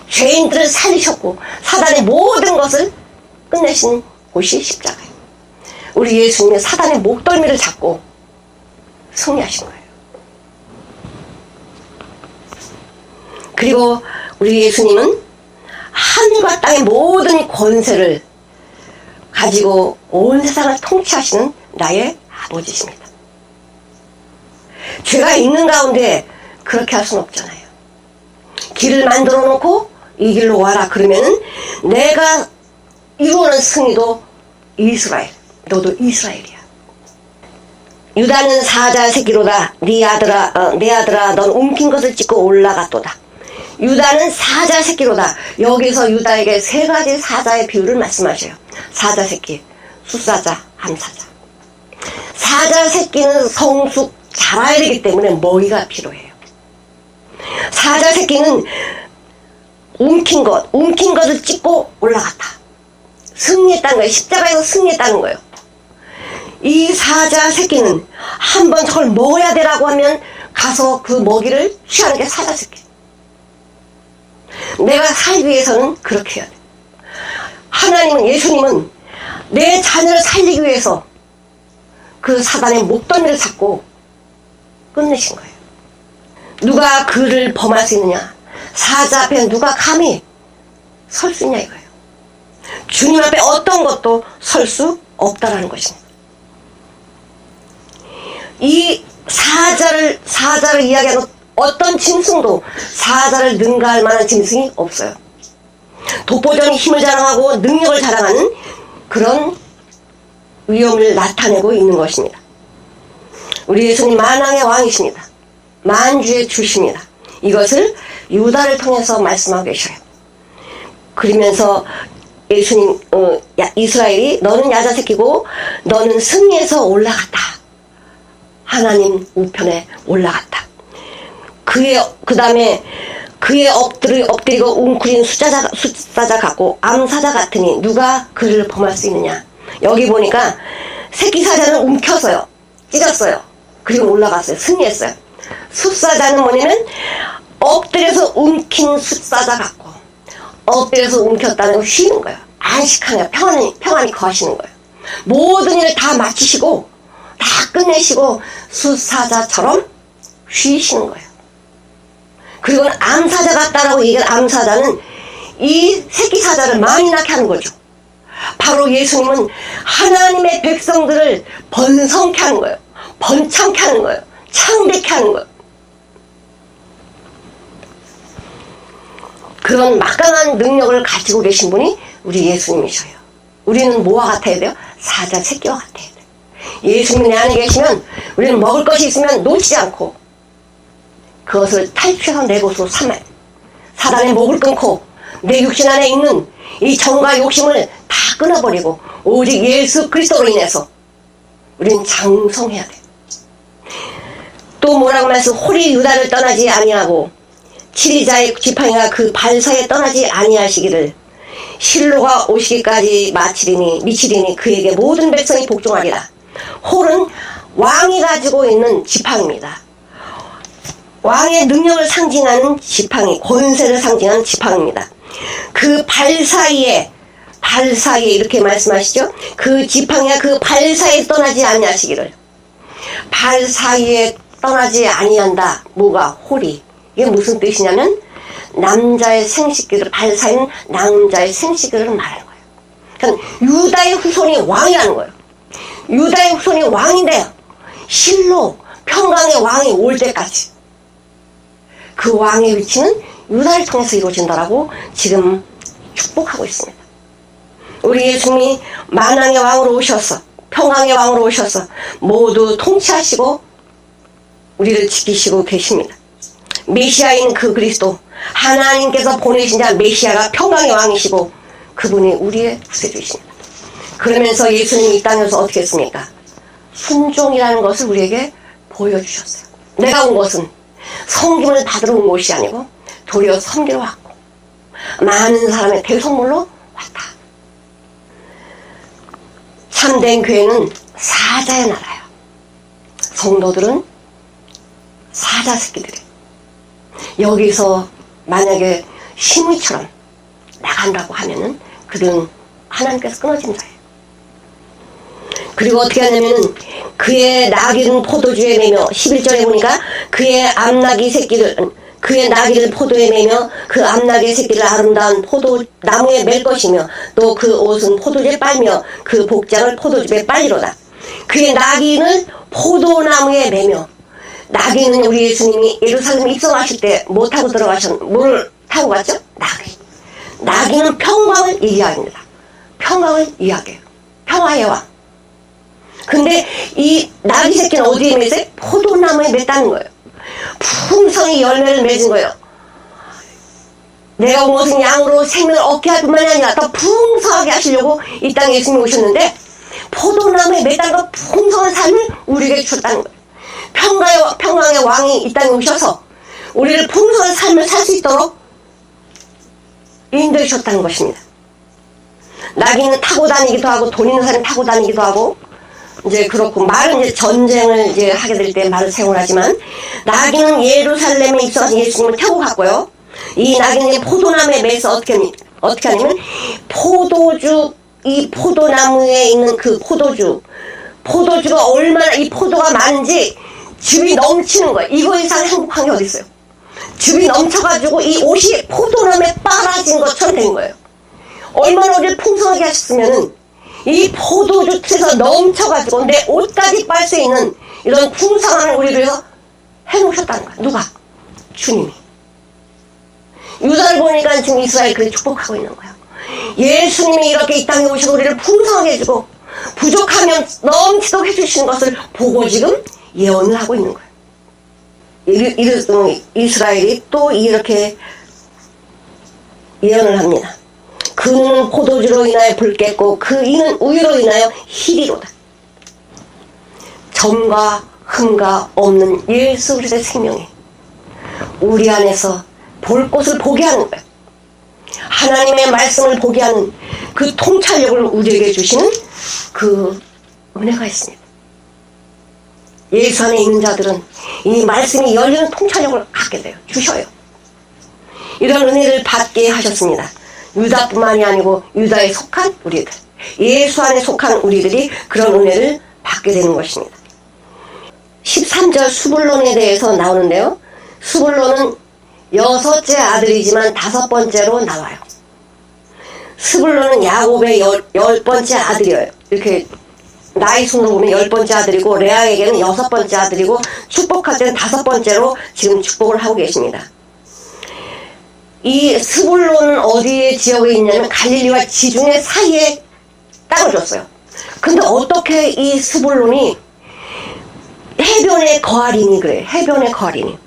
죄인들을 살리셨고 사단의 모든 것을 끝내신 곳이 십자가예요. 우리 예수님이 사단의 목덜미를 잡고 승리하신 거예요. 그리고 우리 예수님은 하늘과 땅의 모든 권세를 가지고 온 세상을 통치하시는 나의 아버지십니다. 죄가 있는 가운데 그렇게 할 수는 없잖아요. 길을 만들어 놓고 이 길로 와라 그러면은 내가 이루는 승리도 이스라엘, 너도 이스라엘이야. 유다는 사자 새끼로다. 네 아들아 넌 움킨 것을 찢고 올라갔도다. 유다는 사자 새끼로다. 여기서 유다에게 3가지 사자의 비유를 말씀하셔요. 사자 새끼, 숫사자, 암사자. 사자 새끼는 성숙 자라야 되기 때문에 먹이가 필요해요. 사자 새끼는 움킨 것을 찢고 올라갔다. 승리했다는 거예요. 십자가에서 승리했다는 거예요. 이 사자 새끼는 한번 저걸 먹어야 되라고 하면 가서 그 먹이를 취하는 게 사자 새끼. 내가 살기 위해서는 그렇게 해야 돼. 하나님은, 예수님은 내 자녀를 살리기 위해서 그 사단의 목덜미를 잡고 끝내신 거예요. 누가 그를 범할 수 있느냐? 사자 앞에 누가 감히 설 수 있냐 이거예요. 주님 앞에 어떤 것도 설 수 없다라는 것입니다. 이 사자를 이야기하는 어떤 짐승도 사자를 능가할 만한 짐승이 없어요. 독보적인 힘을 자랑하고 능력을 자랑하는 그런 위엄을 나타내고 있는 것입니다. 우리 예수님 만왕의 왕이십니다. 만주의 주십니다. 이것을 유다를 통해서 말씀하고 계셔요. 그러면서 예수님, 이스라엘이 너는 야자새끼고 너는 승리해서 올라갔다. 하나님 우편에 올라갔다. 그 다음에 그의 엎드리고 웅크린 숫사자 같고 암사자 같으니 누가 그를 범할 수 있느냐. 여기 보니까 새끼 사자는 움켜서요. 찢었어요. 그리고 올라갔어요. 승리했어요. 숫사자는 뭐냐면 엎드려서 움킨 숫사자 같고 엎드려서 움켰다는 걸 쉬는 거예요. 안식하냐 평안히 거하시는 거예요. 모든 일을 다 마치시고 다 끝내시고 숫사자처럼 쉬시는 거예요. 그리고 암사자 같다라고 얘기한 암사자는 이 새끼 사자를 많이 낳게 하는 거죠. 바로 예수님은 하나님의 백성들을 번성케 하는 거예요. 번창케 하는 거예요. 창대케 하는 거예요. 그런 막강한 능력을 가지고 계신 분이 우리 예수님이셔요. 우리는 뭐와 같아야 돼요? 사자 새끼와 같아야 돼요. 예수님이 내 안에 계시면 우리는 먹을 것이 있으면 놓치지 않고 그것을 탈취해서 내 것으로 삼아야 돼요. 사단의 목을 끊고 내 육신 안에 있는 이 정과 욕심을 다 끊어버리고 오직 예수 그리스도로 인해서 우리는 장성해야 돼요. 또 뭐라고 말씀? 홀이 유다를 떠나지 아니하고 7일자의 지팡이가 그 발사에 떠나지 아니하시기를 실로가 오시기까지 미치리니 그에게 모든 백성이 복종하리라. 홀은 왕이 가지고 있는 지팡이입니다. 왕의 능력을 상징하는 지팡이, 권세를 상징하는 지팡이입니다. 그 발 사이에 이렇게 말씀하시죠. 그 지팡이가 그 발 사이에 떠나지 아니하시기를. 발 사이에 떠나지 아니한다. 뭐가? 홀이. 이게 무슨 뜻이냐면 남자의 생식기를, 발 사이는 남자의 생식기를 말하는 거예요. 그러니까 유다의 후손이 왕이라는 거예요. 유다의 후손이 왕인데요. 실로 평강의 왕이 올 때까지 그 왕의 위치는 유다를 통해서 이루어진다라고 지금 축복하고 있습니다. 우리 예수님이 만왕의 왕으로 오셔서 평강의 왕으로 오셔서 모두 통치하시고 우리를 지키시고 계십니다. 메시아인 그 그리스도, 하나님께서 보내신 자 메시아가 평강의 왕이시고 그분이 우리의 구세주이십니다. 그러면서 예수님이 이 땅에서 어떻게 했습니까? 순종이라는 것을 우리에게 보여주셨어요. 내가 온 것은 섬김을 받으러 온 것이 아니고 도리어 섬기러 왔고 많은 사람의 대선물로 왔다. 참된 교회는 사자의 나라예요. 성도들은 사자 새끼들이에요. 여기서 만약에 심의처럼 나간다고 하면은 그들은 하나님께서 끊어진 자예요. 그리고 어떻게 하냐면은 그의 나귀는 포도주에 매며 11절에 보니까 그의 나귀를 포도에 매며 그 암나귀의 새끼를 아름다운 포도나무에 맬 것이며 또 그 옷은 포도주에 빨며 그 복장을 포도주에 빨리로다. 그의 나귀는 포도나무에 매며 나귀는 우리 예수님이 예루살렘에 입성하실 때 뭐 타고 뭘 타고 갔죠? 나귀. 나귀는 평강을 이야기합니다. 평강을 이야기해요. 평화의 왕. 근데 이 나귀 새끼는 어디에 맺어요? 포도나무에 맺다는 거예요. 풍성히 열매를 맺은 거예요. 내가 온 것은 양으로 생명을 얻게 할 뿐만이 아니라 더 풍성하게 하시려고 이 땅에 예수님이 오셨는데 포도나무에 매달려 풍성한 삶을 우리에게 주셨다는 거예요. 평강의 왕이 이 땅에 오셔서 우리를 풍성한 삶을 살 수 있도록 인도해 주셨다는 것입니다. 나귀는 타고 다니기도 하고 돈 있는 사람이 타고 다니기도 하고 이제 그렇고 말은 이제 전쟁을 이제 하게 될 때 말을 사용하지만 나귀는 예루살렘에 입성한 예수님을 태우고 갔고요. 이 나귀는 포도나무에 매서 어떻게 하냐면 이 포도나무에 있는 그 포도주가 얼마나 이 포도가 많은지 즙이 넘치는 거예요. 이거 이상 행복한 게 어디 있어요? 즙이 넘쳐가지고 이 옷이 포도나무에 빨아진 것처럼 된 거예요. 얼마나 우리를 풍성하게 하셨으면은 이 포도주 틀에서 넘쳐가지고 내 옷까지 빨 수 있는 이런 풍성한 우리를 해놓으셨다는 거야. 누가? 주님이. 유다를 보니까 지금 이스라엘 그렇게 축복하고 있는 거야. 예수님이 이렇게 이 땅에 오셔서 우리를 풍성하게 해주고 부족하면 넘치도록 해주시는 것을 보고 지금 예언을 하고 있는 거예요. 이스라엘이 또 이렇게 예언을 합니다. 그는 포도주로 인하여 붉겠고 그 이는 우유로 인하여 희리로다. 점과 흠과 없는 예수 그리스도의 생명이 우리 안에서 볼 것을 보게 하는 거예요. 하나님의 말씀을 보게 하는 그 통찰력을 우리에게 주시는 그 은혜가 있습니다. 예수 안에 있는 자들은 이 말씀이 열리는 통찰력을 갖게 돼요. 주셔요. 이런 은혜를 받게 하셨습니다. 유다뿐만이 아니고 유다에 속한 우리들, 예수 안에 속한 우리들이 그런 은혜를 받게 되는 것입니다. 13절 수불론에 대해서 나오는데요. 수불론은 6째 아들이지만 5번째로 나와요. 스불론은 야곱의 10번째 아들이에요. 이렇게 나이 순으로 보면 10번째 아들이고 레아에게는 6번째 아들이고 축복할 때는 5번째로 지금 축복을 하고 계십니다. 이 스불론은 어디에 지역에 있냐면 갈릴리와 지중해 사이에 땅을 줬어요. 근데 어떻게 이 스불론이 해변에 거하리니 그래. 해변에 거하리니.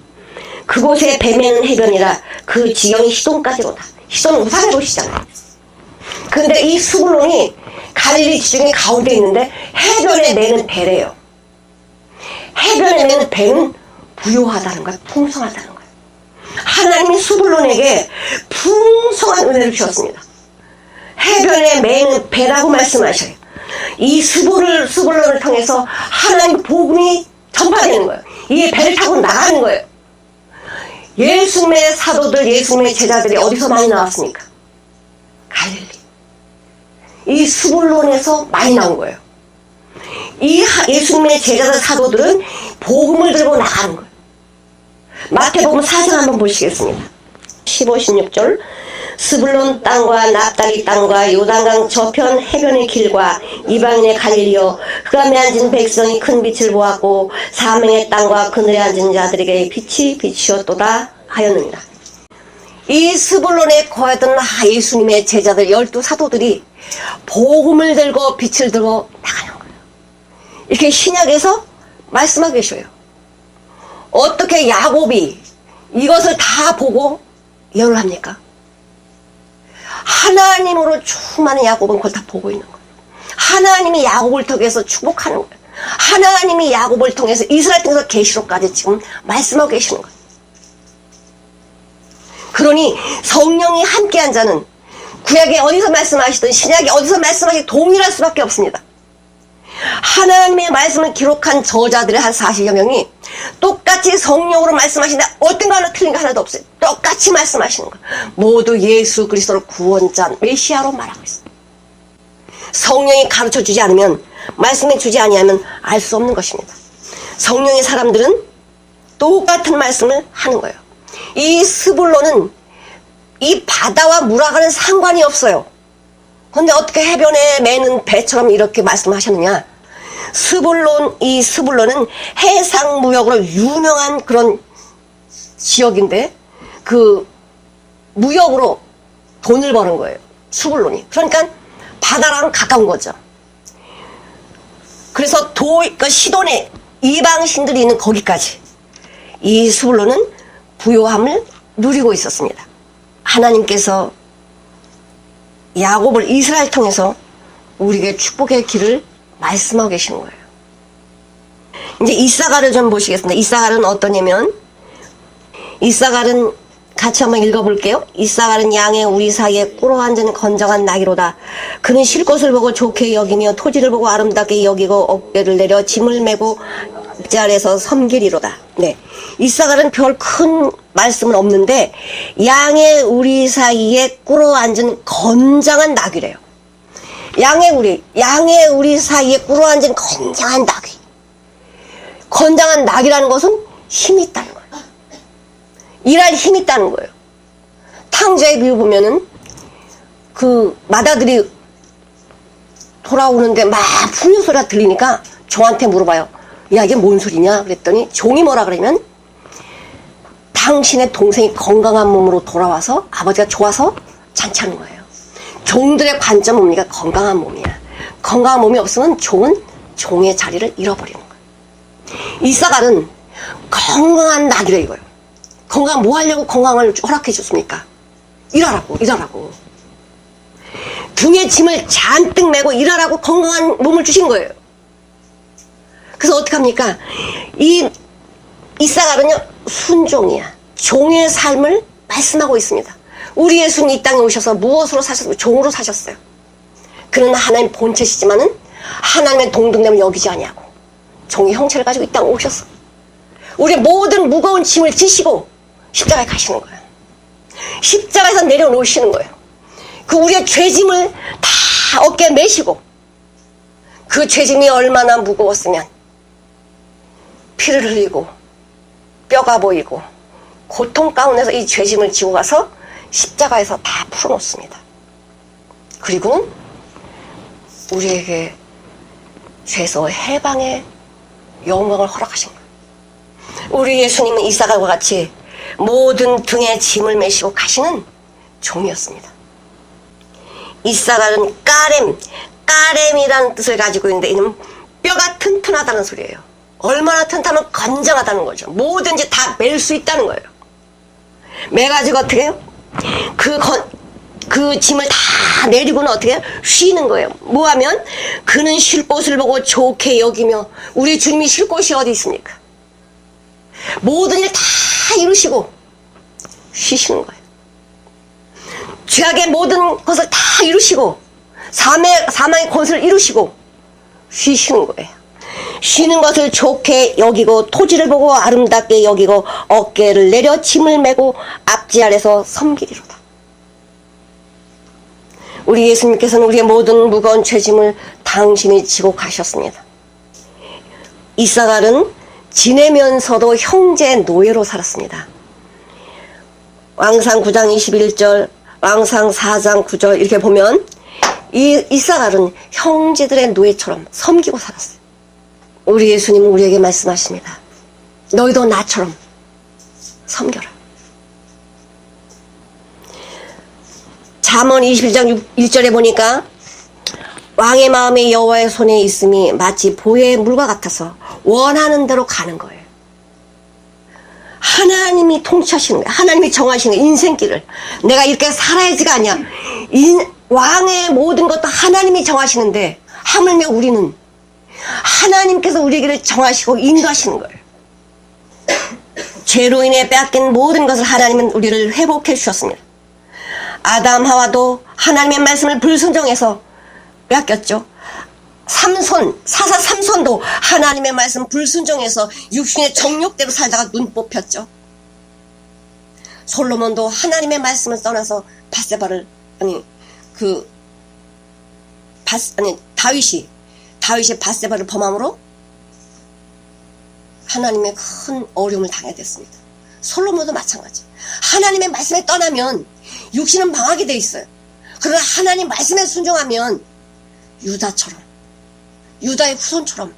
그곳에 뱀에는 해변이라 그 지경이 시돈까지로다. 시돈은 우상의 도시잖아요. 근데 이 스불론이 갈릴리 지중해 가운데 있는데 해변에 매는 배래요. 해변에 매는 배는 부요하다는 거야. 풍성하다는 거야. 하나님이 스불론에게 풍성한 은혜를 주셨습니다. 해변에 매는 배라고 말씀하셔요. 이 스불론을 통해서 하나님 복음이 전파되는 거예요. 이 배를 타고 나가는 거예요. 예수님의 사도들, 예수님의 제자들이 어디서 많이 나왔습니까? 갈릴리. 이 스불론에서 많이 나온 거예요. 이 예수님의 제자들, 사도들은 복음을 들고 나가는 거예요. 마태복음 4장 한번 보시겠습니다. 15, 16절. 스불론 땅과 납달리 땅과 요단강 저편 해변의 길과 이방인의 갈릴리여 흑암에 앉은 백성이 큰 빛을 보았고 사명의 땅과 그늘에 앉은 자들에게 빛이 비추었도다 하였느니라. 이 스불론에 거하던 예수님의 제자들 12사도들이 복음을 들고 빛을 들고 나가는 거예요. 이렇게 신약에서 말씀하고 계셔요. 어떻게 야곱이 이것을 다 보고 예언을 합니까? 하나님으로 충만한 야곱은 그걸 다 보고 있는 거예요. 하나님이 야곱을 통해서 축복하는 거예요. 하나님이 야곱을 통해서 이스라엘 통해서 계시록까지 지금 말씀하고 계시는 거예요. 그러니 성령이 함께한 자는 구약에 어디서 말씀하시든 신약에 어디서 말씀하시든 동일할 수밖에 없습니다. 하나님의 말씀을 기록한 저자들의 한 40여 명이 똑같이 성령으로 말씀하시는데 어떤 거 하나 틀린 거 하나도 없어요. 똑같이 말씀하시는 거예요. 모두 예수 그리스도를 구원자 메시아로 말하고 있어요. 성령이 가르쳐주지 않으면, 말씀해 주지 아니하면 알 수 없는 것입니다. 성령의 사람들은 똑같은 말씀을 하는 거예요. 이 스불론은 이 바다와 물하고는 상관이 없어요. 근데 어떻게 해변에 매는 배처럼 이렇게 말씀하셨느냐? 이 스불론은 해상무역으로 유명한 그런 지역인데, 그 무역으로 돈을 버는 거예요. 스불론이. 그러니까 바다랑 가까운 거죠. 그래서 그 시돈에 이방신들이 있는 거기까지 이 스불론은 부요함을 누리고 있었습니다. 하나님께서 야곱을 이스라엘 통해서 우리에게 축복의 길을 말씀하고 계시는 거예요. 이제 이사갈을 좀 보시겠습니다. 이사갈은 어떠냐면, 이사갈은 같이 한번 읽어볼게요. 이사갈은 양의 우리 사이에 꿇어 앉은 건장한 나귀로다. 그는 쉴 곳을 보고 좋게 여기며 토지를 보고 아름답게 여기고 어깨를 내려 짐을 메고 앞지 아래서 섬기리로다. 네, 이사갈은 별 큰 말씀은 없는데 양의 우리 사이에 꿇어 앉은 건장한 나귀래요. 양의 우리 사이에 꿇어 앉은 건장한 나귀. 건장한 나귀라는 것은 힘이 있다는 거예요. 일할 힘이 있다는 거예요. 탕자의 비유 보면은 그 마다들이 돌아오는데 막 풍요 소리가 들리니까 종한테 물어봐요. 야, 이게 뭔 소리냐? 그랬더니 종이 뭐라 그러면 당신의 동생이 건강한 몸으로 돌아와서 아버지가 좋아서 잔치하는 거예요. 종들의 관점은 뭡니까? 건강한 몸이야. 건강한 몸이 없으면 종은 종의 자리를 잃어버리는 거예요. 이사갈은 건강한 낙이래 이거예요. 건강 뭐 하려고 건강을 허락해 줬습니까? 일하라고. 등에 짐을 잔뜩 메고 일하라고 건강한 몸을 주신 거예요. 그래서 어떡합니까? 이사갈은요, 순종이야. 종의 삶을 말씀하고 있습니다. 우리 예수님 이 땅에 오셔서 무엇으로 사셨어요? 종으로 사셨어요. 그는 하나님 본체시지만은 하나님의 동등됨을 여기지 아니하고 종의 형체를 가지고 이 땅에 오셨어. 우리 모든 무거운 짐을 지시고 십자가에 가시는 거예요. 십자가에서 내려놓으시는 거예요. 그 우리의 죄짐을 다 어깨에 메시고, 그 죄짐이 얼마나 무거웠으면 피를 흘리고 뼈가 보이고 고통 가운데서 이 죄짐을 지고 가서 십자가에서 다 풀어놓습니다. 그리고는 우리에게 죄에서 해방의 영광을 허락하신 거예요. 우리 예수님은 이사갈과 같이 모든 등에 짐을 메시고 가시는 종이었습니다. 이사갈은 까렘이라는 뜻을 가지고 있는데, 이는 뼈가 튼튼하다는 소리예요. 얼마나 튼튼하면 건장하다는 거죠. 뭐든지 다 멜 수 있다는 거예요. 매가지고 어떻게 해요? 그 짐을 다 내리고는 어떻게 해요? 쉬는 거예요. 뭐하면? 그는 쉴 곳을 보고 좋게 여기며, 우리 주님이 쉴 곳이 어디 있습니까? 모든 일 다 이루시고 쉬시는 거예요. 죄악의 모든 것을 다 이루시고 사망의 권세를 이루시고 쉬시는 거예요. 쉬는 것을 좋게 여기고 토지를 보고 아름답게 여기고 어깨를 내려 짐을 메고 앞지 아래서 섬기리로다. 우리 예수님께서는 우리의 모든 무거운 죄짐을 당신이 지고 가셨습니다. 이사갈은 지내면서도 형제의 노예로 살았습니다. 왕상 9장 21절, 왕상 4장 9절 이렇게 보면 이사갈은 형제들의 노예처럼 섬기고 살았어요. 우리 예수님은 우리에게 말씀하십니다. 너희도 나처럼 섬겨라. 잠언 21장 1절에 보니까 왕의 마음이 여호와의 손에 있음이 마치 보혜의 물과 같아서 원하는 대로 가는 거예요. 하나님이 통치하시는 거예요. 하나님이 정하시는 거예요. 인생길을. 내가 이렇게 살아야지가 아니야. 왕의 모든 것도 하나님이 정하시는데 하물며 우리는 하나님께서 우리에게 정하시고 인도하시는 거예요. 죄로 인해 빼앗긴 모든 것을 하나님은 우리를 회복해 주셨습니다. 아담 하와도 하나님의 말씀을 불순종해서 빼앗겼죠. 사사 삼손도 하나님의 말씀 불순종해서 육신의 정욕대로 살다가 눈 뽑혔죠. 솔로몬도 하나님의 말씀을 떠나서 다윗이 밧세바를 범함으로 하나님의 큰 어려움을 당하게 됐습니다. 솔로몬도 마찬가지. 하나님의 말씀에 떠나면 육신은 망하게 돼 있어요. 그러나 하나님 말씀에 순종하면 유다의 후손처럼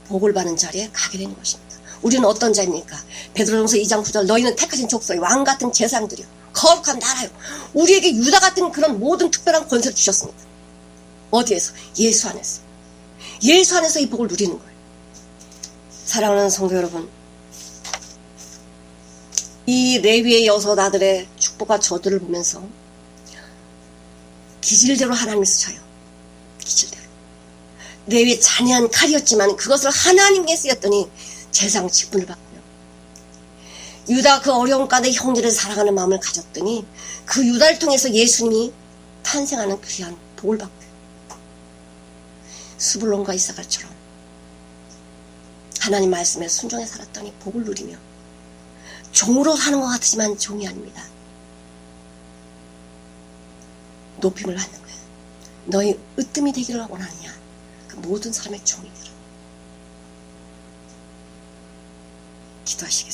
복을 받는 자리에 가게 되는 것입니다. 우리는 어떤 자입니까? 베드로전서 2장 9절 너희는 택하신 족속이 왕같은 제사장들이요 거룩한 나라요. 우리에게 유다 같은 그런 모든 특별한 권세를 주셨습니다. 어디에서? 예수 안에서. 예수 안에서 이 복을 누리는 거예요. 사랑하는 성도 여러분, 이 레위의 여섯 아들의 축복과 저주를 보면서 기질대로 하나님이 쓰셔요. 기질대로. 레위의 잔인한 칼이었지만 그것을 하나님께 쓰였더니 제사장 직분을 받고요. 유다 그 어려움 가운데 형제를 사랑하는 마음을 가졌더니 그 유다를 통해서 예수님이 탄생하는 귀한 복을 받고요. 스불론과 이사갈처럼 하나님 말씀에 순종해 살았더니 복을 누리며 종으로 사는 것 같지만 종이 아닙니다. 높임을 받는 거예요. 너희 으뜸이 되기를 원하느냐? 그 모든 사람의 종이 되라. 기도하시겠습니다.